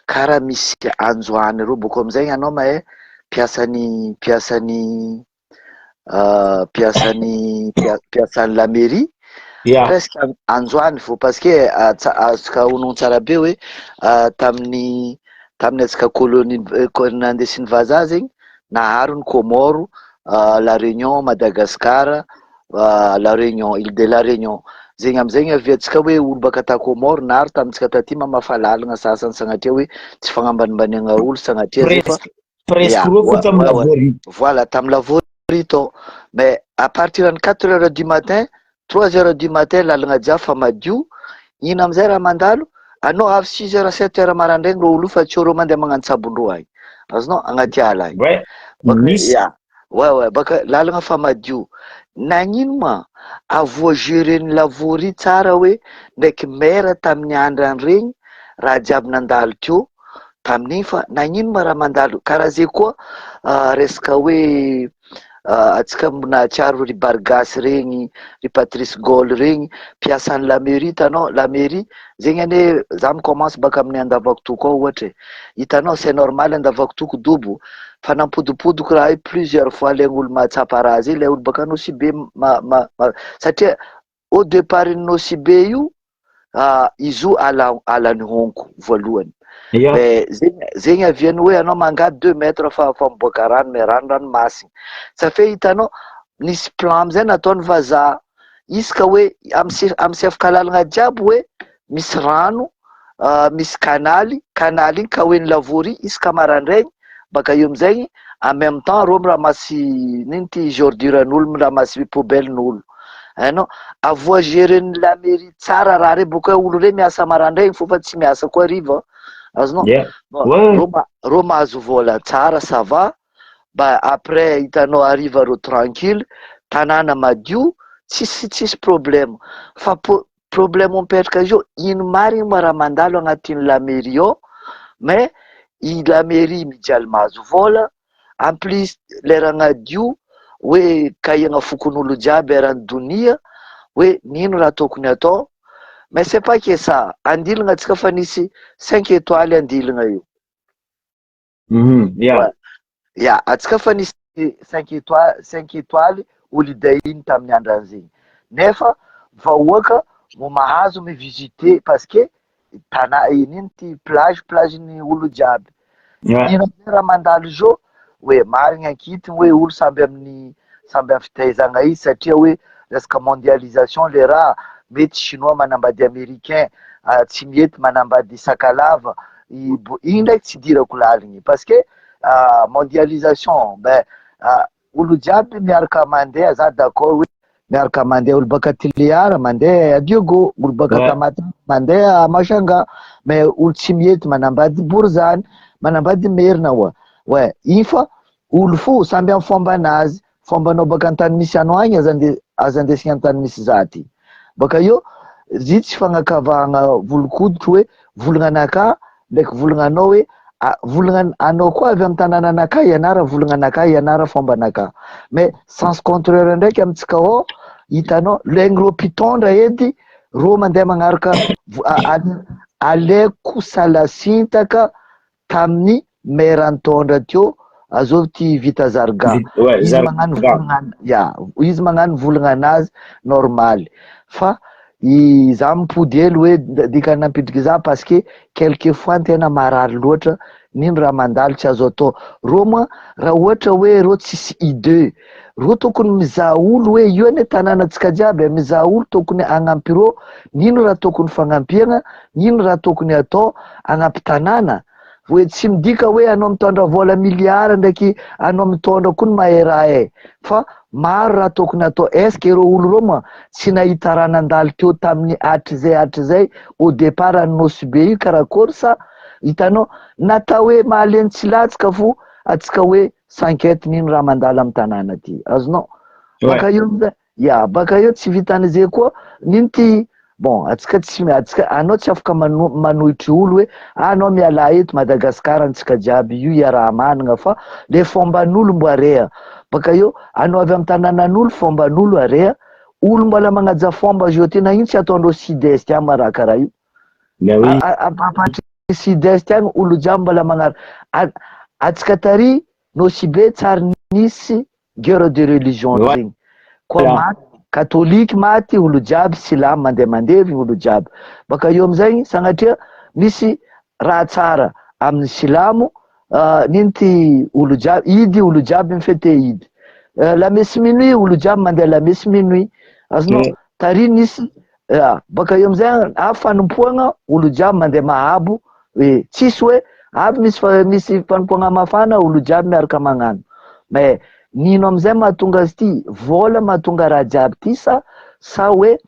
karaha misy androany reo boko amizay anao mahay piasan'ny la mairie presque androany vao parce que azoko hono tsara be hoe tamin'ny atsika colonie nandesiny vazaha zegny naharo ny Comore, la Réunion, Madagascar, la Réunion, île de la Réunion zegny amizegny aviatsika hoe olo baka ta Comore naharo tamintsika taty mamafa lalagna sasany sanatria hoe tsy fagnambanimbaniagna olo sanatria zay fa presque tamin'ny Lavorie. Voilà, tamin'ny Lavorie tao. Mais à partir de 4 heures du matin, 3 heures du matin, lalagna jiaby fa madio. Ino amizay raha mandalo? Anao avy 6 heures 7 heures maraindraigny ro olo fa tsy reo mandeha magnano tsabondro agny. Azonao agnaty ala agny. Baka lalagna fa madio. Nagnino ma? Avoa géren'ny Lavorie tsara hoe ndraiky maire tamin'ny andrany regny raha jiaby nandalo teo. Tamin'igny fa nagnino ma raha mandalo karaha zay koa resaka hoe atsika nahatsiaro ry Bargasy regny, ry Patrice Gaulle regny, piasan'ny la mairie hitanao, la mairie zegny ane za commence baka amin'ny Andavakitoko ao ohatra hitanao c'est normal Andavakitoko dobo fa nampodipodiko raha io plusieurs fois le olo mahatsapa raha zay le olo baka Nosibe satria au départ ny Nosibe io izy io alan'ny honko voalohany. Zegny aviany hoe anao mangady 2 metres fa miboaka rano me ranomasina ça fait hitanao nisy plan amizay nataony vazaha iska hoe amin'ny efaka lalagna jiaby hoe misy rano misy kanaly iny ka hoe ny Lavorie iska maraindraigny baka eo amizay en même temps reo miramasy niny ty jordiran'olo miramasy poubelle-n'olo hainao avoa géren'ny la mairie tsara raha re boka olo re miasa maraindraigny fofa tsy miasa koa hariva azonao reo mahazo vola tsara ça va après hitanao hariva reo tranquille tanàna madio tsisy problème fa problème mipetraka zio ino marigny ma raha mandalo agnatin'ny la mairie ao mais la mairie mijaly mahazo vola en plus lera agnadio hoe kahiagna fokon'olo jiaby eran'ny donia hoe nino raha tokony atao mais c'est pas que ça andilagna atsika fa nisy 5 étoiles andilagna io atsika fa nisy 5 étoiles holiday iny tamin'ny andran'zegny nefa vahoaka mo mahazo mivisiter parce que ininy ty plage ny olo jiaby ino raha mandalo zao hoe marigny ankitiny hoe olo samby amin'ny fitaizagna izy satria hoe resaka mondialisation le raha mety chinois manambady américain tsy mety manambady sakalava iny ndraiky tsy dirako laligny parce que mondialisation olo jiaby miaraka mandeha za d'accord hoe miaraka mandeha olo baka Tiliara mandeha à Diogo olo baka Tamatave mandeha à Machanga mais olo tsy mety manambady Borzany manambady Merina iny fa olo fo samby amin'ny fombanazy fombanao baka antany misy anao agny aza andesigna antany misy zaty baka eo zy tsy fagnakavahana volokoditro hoe volagna anaka ndraiky volagna anao hoe volagna anao koa avy amin'ny tanàna anaka ianara volagna anaka ianara fomba anaka mais sens contraire ndraiky amitsika ao hitanao legny ro mpitondra edy ro mandeha magnaraka aleko salasintaka tamin'ny maire nitondra teo azov ty Vita Zarga izy magnano volagna anazy normal fa za mipody hely hoe dikany nampidriky za parce que quelquefois tena marary loatra nino raha mandalo tsy azo atao ro ma raha ohatra hoe ro tsisy idée ro tokony mizaha olo hoe io ane tanànatsika jiaby mizaha olo tokony agnampy ro nino raha tokony fagnampiagna nino raha tokony atao agnampy tanàna hoe tsy midika hoe anao mitondra vola miliara ndraiky anao mitondra koa ny mahera fa maro raha tokony atao eske ro olo ro ma tsy nahita raha nandalo teo tamin'ny atrizay au départ any Nosibe io karakory sa hitanao natao hoe mahaleny tsy latsika fo atsika hoe sankety nino raha mandalo amin'ny tanàna ty azonao baka eo tsy vitan'izay koa nino ty bon atsika anao tsy afaka manohitry olo hoe anao miala eto Madagasikara antsika jiaby io iaraha manana fa le fomban'olo mbo area baka eo anao avy amin'ny tanànan'olo fomban'olo area olo mbola magnaja fomba zio ty na ino tsy ataondreo sud-est agny raha karaha io apatry sud-est agny olo jiaby mbola magnara atsika tary Nosibe tsary nisy guerre de religion zegny. Koa maty katolika maty olo jiaby, silamo mandeha olo jiaby. Baka eo amizay sagnatria misy raha tsara amin'ny silamo, nino ty olo jiaby idy, olo jiaby mifete idy. La messe minuit olo jiaby mandeha la messe minuit. Azonao tary nisy baka eo amizay fanompoagna olo jiaby mandeha mahabo, tsisy hoe aby misy fanompoagna mafana olo jiaby miaraka magnano. Mais nino amizay mahatonga azy ty? Vola mahatonga raha jiaby ty sa hoe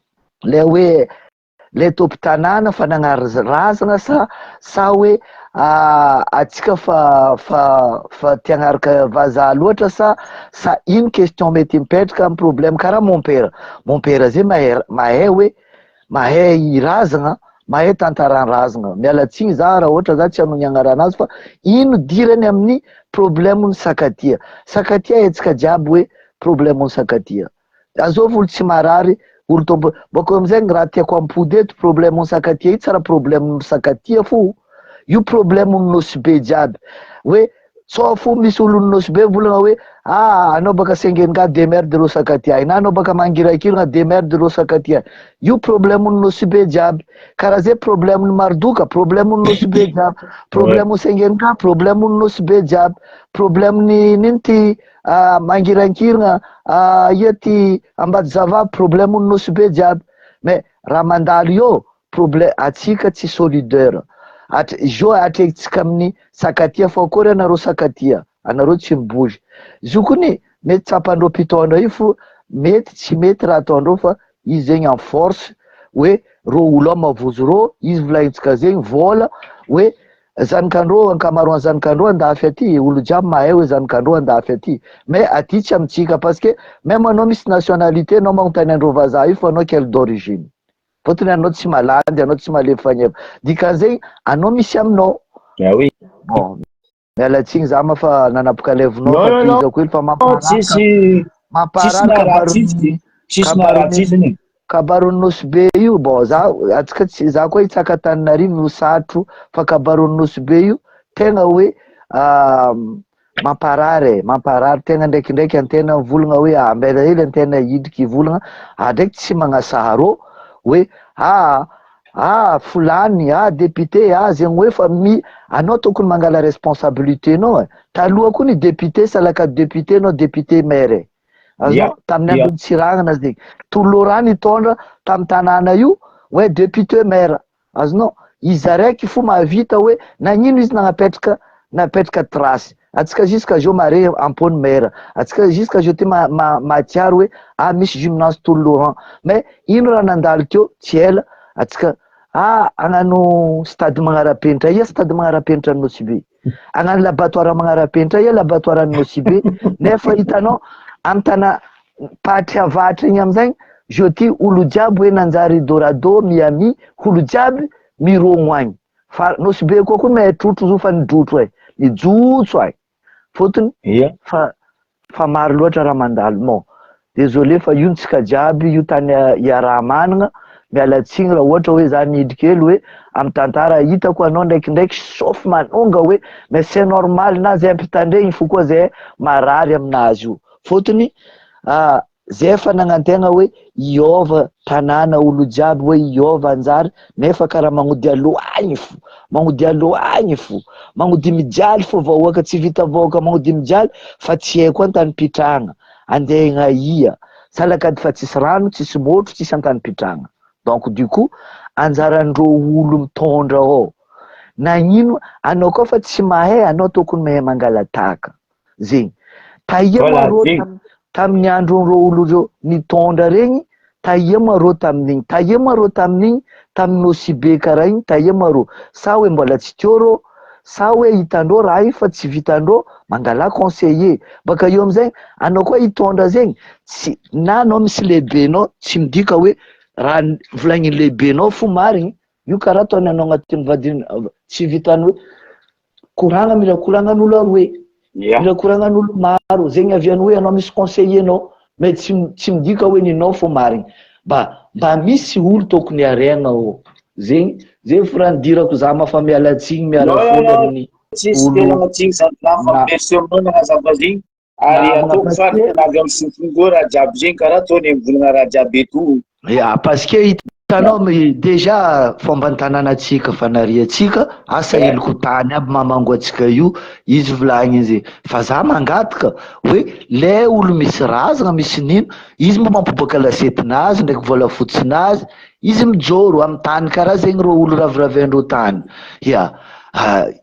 le tompon-tanàna fa nagnarazana sa hoe atsika fa tia hagnaraka vazaha loatra sa ino question mety mipetraka amin'ny problème karaha mon père zay mahay hoe mahay irazana, mahay tantaran-razana. Miala tsiny za raha ohatra za tsy hanony agnaranazy fa ino dirany amin'ny problème sakatia. Sakatia etsika jiaby hoe problème sakatia. Azovy olo tsy marary, olo tombo bako amizay raha tiako ampody eto problème sakatia io tsara problème sakatia fo. Io problème nosibe jiaby. Hoe so fo misy olo nosibe volagna hoe anao baka sengenga demerde ro sakatia, na anao baka mangirakirina demerde ro sakatia. Io problème nosibe jiaby. Karaha zay problème mardoka, problème nosibe jiaby. Problème sengenga, problème nosibe jiaby. Problème nino ty mangirankirina ia ty ambady zava, problème nosibe jiaby. Mais raha mandalo io problème atsika tsy solidaire. Jo atretsika amin'ny sakatia fa akory anareo sakatia, anareo tsy mibozy. Izy kony mety tsapandreo mpitaondra io fo mety tsy mety raha ataondreo fa izy zegny en force hoe ro olo mavozo ro, izy volagnitsika zegny vola hoe zanakandreo, ankamaroany zanakandreo andafy aty, olo jiaby mahay hoe zanakandreo andafy aty. Mais aty tsy amitsika parce que même anao misy nationalité anao magnontany andreo vazaha io fa anao quelle d'origine. Fotony anao tsy malandy, anao tsy malefa fagneva. Dikan'izay anao misy aminao. Bon, miala tsiny za ma fa nanapoka levinao fa tizako ilo fa mamparaka kabarony nosibe io. Bon, za koa hitsaka Antananarivo satro fa kabarony nosibe io tegna hoe mamparary tegna ndraikindraiky antena volagna hoe ambela hely antena idriky volagna ndraiky tsy magnasaharo hoe fulany député zegny hoe fa anao tokony mangala responsabilité nao. Taloha koa ny député salaka député nao député maire. Azonao tamin'ny andro Tsiragnana zegny Tolorano itondra tamin'ny tanàna io hoe député maire. Azonao izy araiky fo mahavita hoe nagnino izy napetraka trace. Atsika jusqu'à jo mare ampony maire, atsika jusqu'à jo ty mahatsiaro hoe misy gymnase Tolorano. Mais ino raha nandalo teo tsy ela atsika agnano stade magnarapenitra, ia stade magnarapenitra Nosibe. Agnano laboratoire magnarapenitra, ia laboratoire Nosibe. Nefa hitanao amin'ny tana Patriavatra igny amizay jo ty olo jiaby hoe nanjary dorado miami, olo jiaby mirogno agny. Fa Nosibe koa koa mahay trotro zo fa nidrotro ay, nijotso ay. Fotony fa maro loatra raha mandalo. Bon, désolé fa io tsika jiaby io tany iaraha manana. Miala tsiny raha ohatra hoe za nidry kely hoe amin'ny tantara hitako anao ndraikindraiky sauf manonga hoe mais c'est normal na zay ampitandregny fo koa zay marary aminazy io. Fotony zay fa nagnantegna hoe iova tanàna olo jiaby hoe iova anjary nefa karaha magnody aloagny fo, magnody mijaly fo vahoaka tsy vita vahoaka magnody mijaly fa tsy haiko antany pitragna andehana ia salakady fa tsisy rano, tsisy motro, tsisy antany pitragna. Donc du coup anjarandreo olo mitondra ao nagnino anao koa fa tsy mahay, anao tokony mahay mangalataka zegny. Taia marô tamin'ny andron'reo olo reo nitondra regny, taia marô tamin'igny, tamin'ny Nosibe karaha igny, taia marô sa hoe mbola tsy teo rô, sa hoe hitandreo raha io fa tsy vitandreo mangala conseiller. Baka eo amizay anao koa hitondra zegny na anao misy lehibenao tsy midika hoe raha volagnin'ny lehibenao fo marigny. Io karaha ataony anao agnatin'ny vadiny tsy vitany hoe mila koragnan'olo aroe, mila koragnan'olo maro zegny aviany hoe anao misy conseiller nao mais tsy midika hoe ninao fo marigny. Mba misy olo tokony aregna zegny fo raha nidirako za mafa miala tsiny miala fody amin'ny tsisy toerana tsiny zany fampiversion nazava ziny ary ataoko fa navy amin'ny sofingô raha jiaby zeny karaha ataony mivolagna raha jiaby eto. Ya, parce que hitanao déjà fomba tanànatsika fanariatsika asa eloko tany aby mamango atsika io izy volagny izy fa za mangataka hoe le olo misy razana misy nino izy mba mampiboaka lasetinazy ndraiky volafotsinazy izy mijoro amy tany karaha zegny ro olo raviravendreo tany ya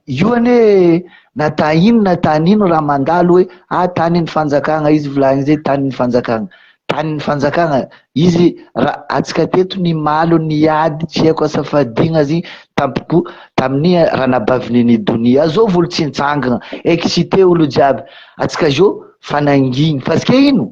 io ane nata ino raha mandalo hoe tanin'ny fanjakana izy volagny zay tanin'ny fanjakana izy atsika teto ny malo ny ady tsy haiko asafadigna ziny tampoko tamin'ny ranabaviny donia zao volo tsy nitsangana excité olo jiaby atsika zao fananginy parce que ino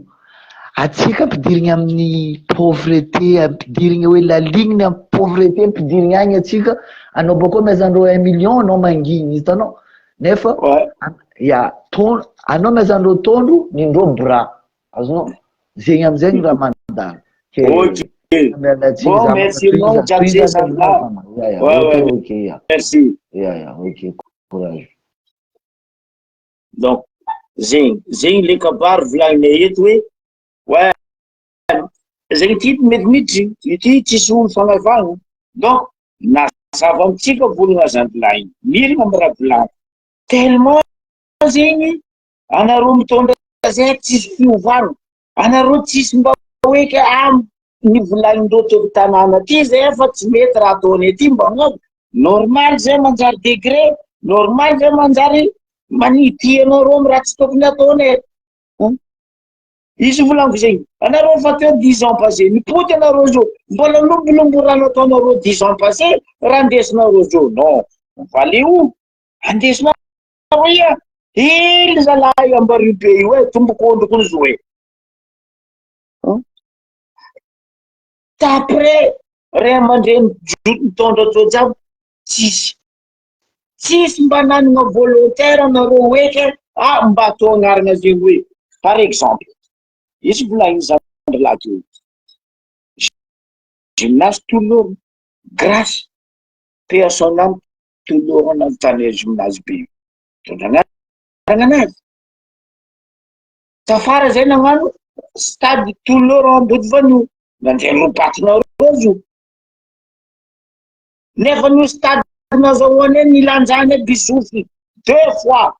atsika ampidirigny amin'ny pauvreté ampidirigny hoe laligniny amy pauvreté ampidirigny agny atsika anao bakao mezandreo 1 million anao manginy hitanao nefa ya anao mezandreo tondro nindreo bras azonao zegny amizegny raha mandalo bon merci non jiaby zay merci ok courage donc zegny le kabary volagninay eto hoe zegny ty mety miditry ity tsisy olo fagnavagna donc nazava amitsika volagna zany volagny mirina amy raha volagny tellement zegny anareo mitondra zay tsisy fiovagna anareo tsisy mba hoe ka ny volagnin-dreo teo tanàna ty zay efa tsy mety raha ataony aty mba gnao normal zay manjary degré normal zay manjary manity anareo amy raha tsy tokony ataony izy volagniky zegny anareo fa teo 10 ans passé nipody anareo zao mbola lombolombo raha nataonareo 10 ans passé raha andesinareo zao non valeo andesinareo ia ily zalahy ambaribe io tombokondroko izy hoe d'après ray aman-dreny mitondra teo jiaby tsisy mba nanana volontaire anareo hoe ke mba atao agnarana zegny hoe par exemple izy volagny zany lato gymnase toloro grâce paix à son âme toloro navitany gymnase be tondrana anazy tafara zay nagnano stade toloro ambody vanio nandeha lopatinareo zo nefa no stade nazahoany nilanjany bisofy 2 fois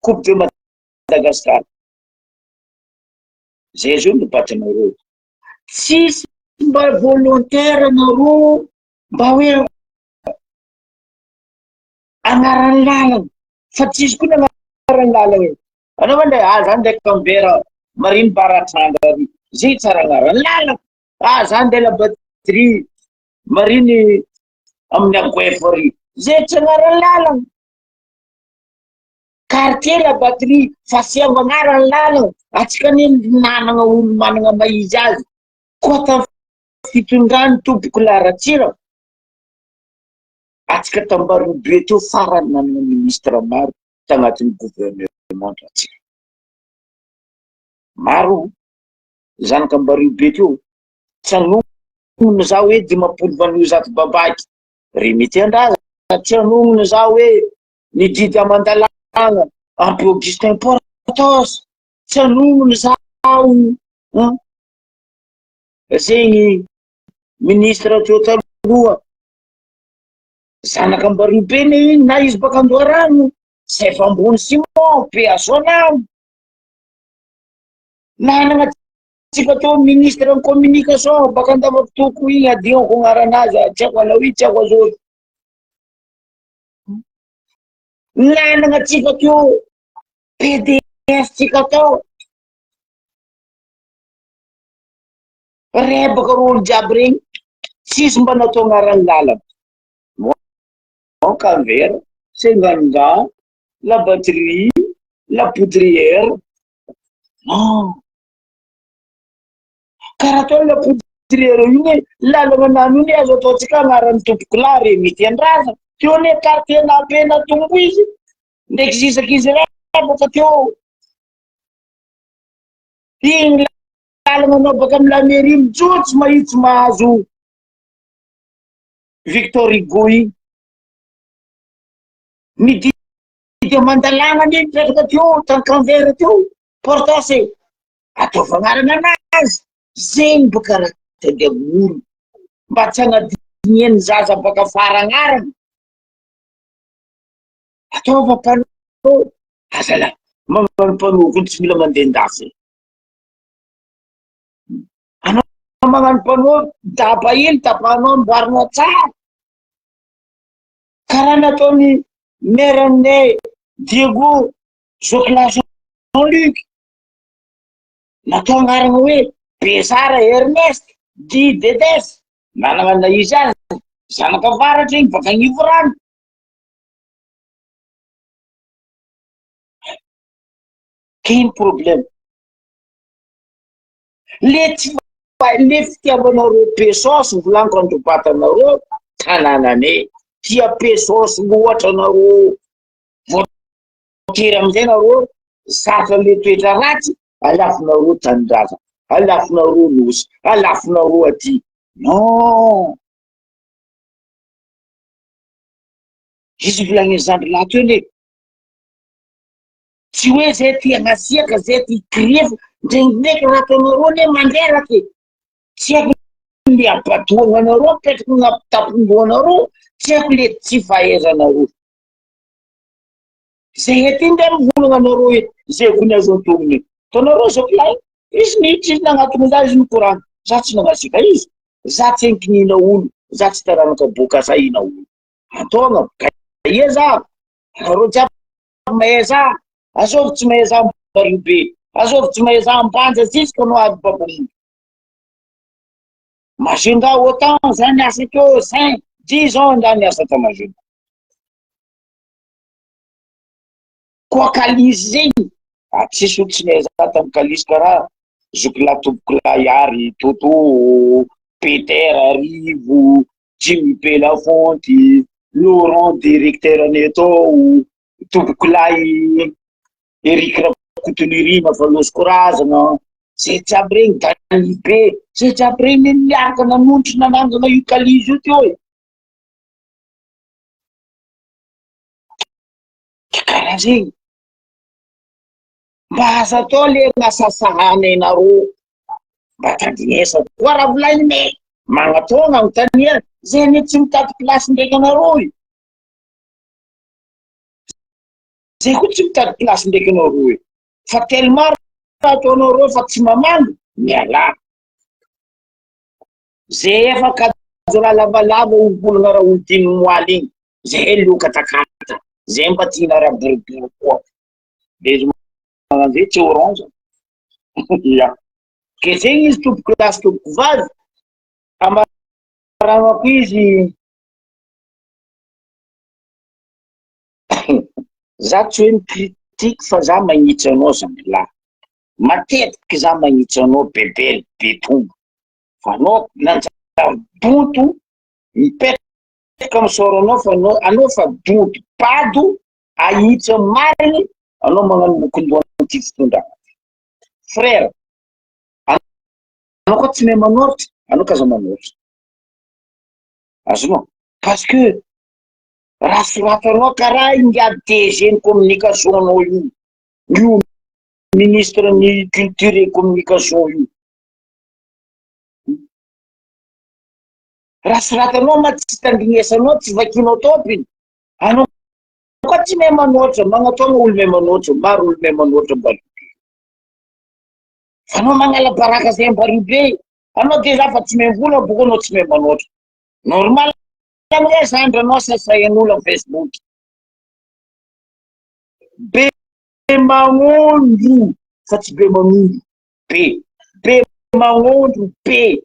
coupe de Madagascar zay zao lopatinareo tsisy mba volontaire nareo mba hoe agnarany lalana fa tsisy koa agnarany lalana anao mandray zany ndraiky tambera mariny baratranga zay tsara agnarany lalana zany de la batterie mariny amin'ny agoefary zay tsy agnarany lalana quartier la batterie fasiava agnarany lalana atsika ny nanagna olo managna maizy azy kota fitondrany tompoko laratsira atsika tambarobe teo farany nanagna ministre maro tagnatin'ny gouvernement atsika maro zanaka ambaribe teo tsy anognony za hoe 10 vanio zato babaky remity andraza tsy anognony za hoe nididy amandalana ampy Augustin Portos tsy anognony za zegny ministre teo taloha zanaka ambaribe na izy baka Andoharano zay fa ambony Simon paix à son âme nanagna tsika teo ministre en communication baka andavapitoko igny adignako agnaranazy tsy haiko alao i tsy haiko azao nanagna tsika teo PDS tsika tao rebaka olo jiaby regny tsisy mba natao agnarany lalana Canvera, Senganga, la batterie, la poudrière. Non. Karaha la poudrière io lalana nano io azo ataotsika agnarany tompoko la remity andraza teo ne quartier napena tombo izy ndraiky zisaky izy baka teo igny lalana anao baka amy la mairie mijotsy mahitsy mahazo Victor Hugo igny mididy dia mandalana ny petraka teo tankanvera teo portose atao fagnarana anazy zeny boka raha dia olo mba tsy hanadiniany zaza baka faragnarana ataova mpanao azala mpanoko tsy mila mandeha-ndafy anao magnano mpanao daba iny tapahanao amboarinao tsara karaha nataony maire-nay Diego Joclas Jean-Luc natao anarana hoe Besara Ernest Di Dedes nanana izy azy zanaka avaratra iny baka anivo rano keny problème le tsy le fitiavanareo Pesosy volaniko androbatanareo tanànane tia Pesosy loatra nareo voatery amizay nareo zatra le toetra ratsy alafinareo tanindrazana alafinareo nosy alafinareo aty non izy volagny zandry laha teo le tsy hoe zay ty agnasiaka zay ty kriefo ndrendraiky raha ataonareo ne mandreraky tsy haiko le ampatoagnanareo apetraky nampitapom-boanareo tsy haiko le tsy fahaizanareo zay ety ndre mivolagna e zay kony azo antonony tanareo zao kilay izy nitsy izy nagnatony za izy nikorana za tsy nagnasika izy za tsy enkinina olo za tsy taranaka boka sahina olo ataona kaie za nareo jiaby mahay za azovy tsy mahay za Baribe azovy tsy mahay za Ambanja ziska no ady babomo Majunga autant za niasa teo 5-10 ans nda niasa ta Majunga koa kalisy zegny tsisy olo tsy mahay za tamy kalisy karaha zoky latoboko layary Toto Peter Arivo Jimmy Belafonty Laurent directeur anetao toboko lay Eric Rakotonirina Valos Korazana zay jiaby regny Danibe zay jiaby regny miaraka nanondry nananjana io kalisy io teo e karaha zegny mba aza atao le gn'asasahana enareo mba tandrignesa koa raha volainy me magnatao gn'anontania zay ne tsy mitady plasy ndraiky anareo io zay koa tsy mitady plasy ndraiky anareo io fa tellement raha ataonareo fa tsy mamando miala zay efa kajo raha lavalava olombolona raha olo dimy moaly igny zay lokatakata zay mba tiana raha boribory koa le izy mananzay tsy orange ia ke zegny izy tompoko lasy tompoko vavy amaranako izy za tsy hoe mikritike fa za magnitsy anao zambilahy matetiky za magnitsy anao bebely betombo fa anao nanjabonto mipetraka misoranao fa anao fa bonto bado ahitsy mariny anao magnano mokondohana ty fitondra frère anao koa tsy mahay manoratra anao kaza manoratra azonao parce que raha soratanao karaha ingady DG ny communication anao io ministre ny culture et communication io raha soratanao ma tsy tandrignesanao tsy vakinao topiny anao koa tsy mahay manoatra magnataona olo mahay manoatra maro olo mahay manoatra Mbaribe fa anao magnala baraka zay Mbaribe anao deja fa tsy mahay mivola boka anao tsy mahay manoatra normal amizay zandranao sasain'olo am Facebook be magnondro fa tsy be magnondro be magnondro be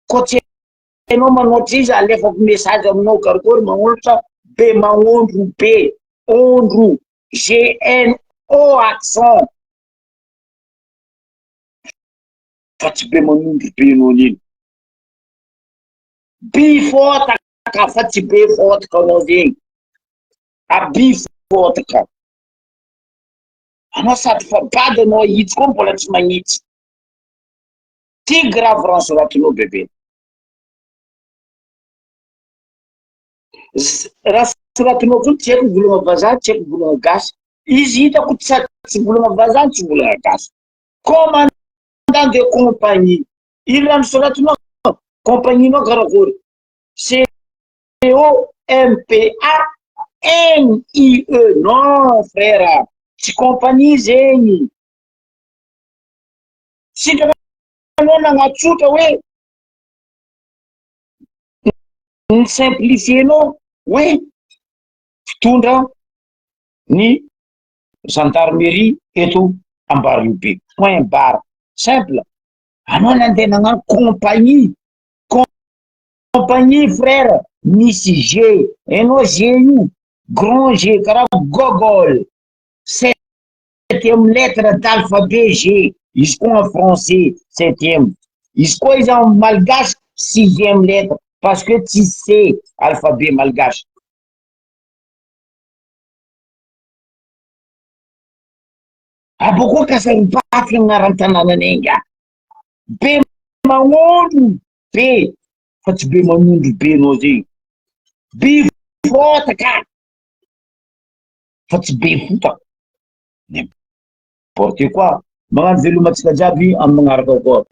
koa tsy hainao manoatra izy alefako message aminao karakory magnonatra be magnondro be ondro GNO accent fa tsy be magnondro be anao nino bi fotaka fa tsy be fotaka anao zegny abi fotaka anao sady fa bady anao ahitsy koa mbola tsy magnitsy ty grave raha soratinao bebe raha soratinao koa tsy haiko volagna vazaha tsy haiko volagna gasy izy hitako tsy volagna vazaha tsy volagna gasy. Commandant de compagnie, ino raha nosoratinao compagnie-nao karakory? COMPANIE. Non frère, tsy compagnie zegny. Sitraka anao nagnatsotra hoe ny simplifienao hoe fitondra ny gendarmerie eto Ambaribe, point barre, simple. Anao nandeha nagnano compagnie, compagnie frère, misy G, hainao G io, grand G karaha Gogol, septième lettre d'alphabet G, izy koa en français septième, izy koa izy en malgache sixième lettre, parce que tu sais alphabet malgache. Aboko kasaripaty agnaran-tanànanay nga, be magnondro be, fa tsy be magnondro be anao zegny, be fotaka fa tsy be fotaka. N'importe quoi, magnano velomantsika jiaby amin'ny magnaraka koa.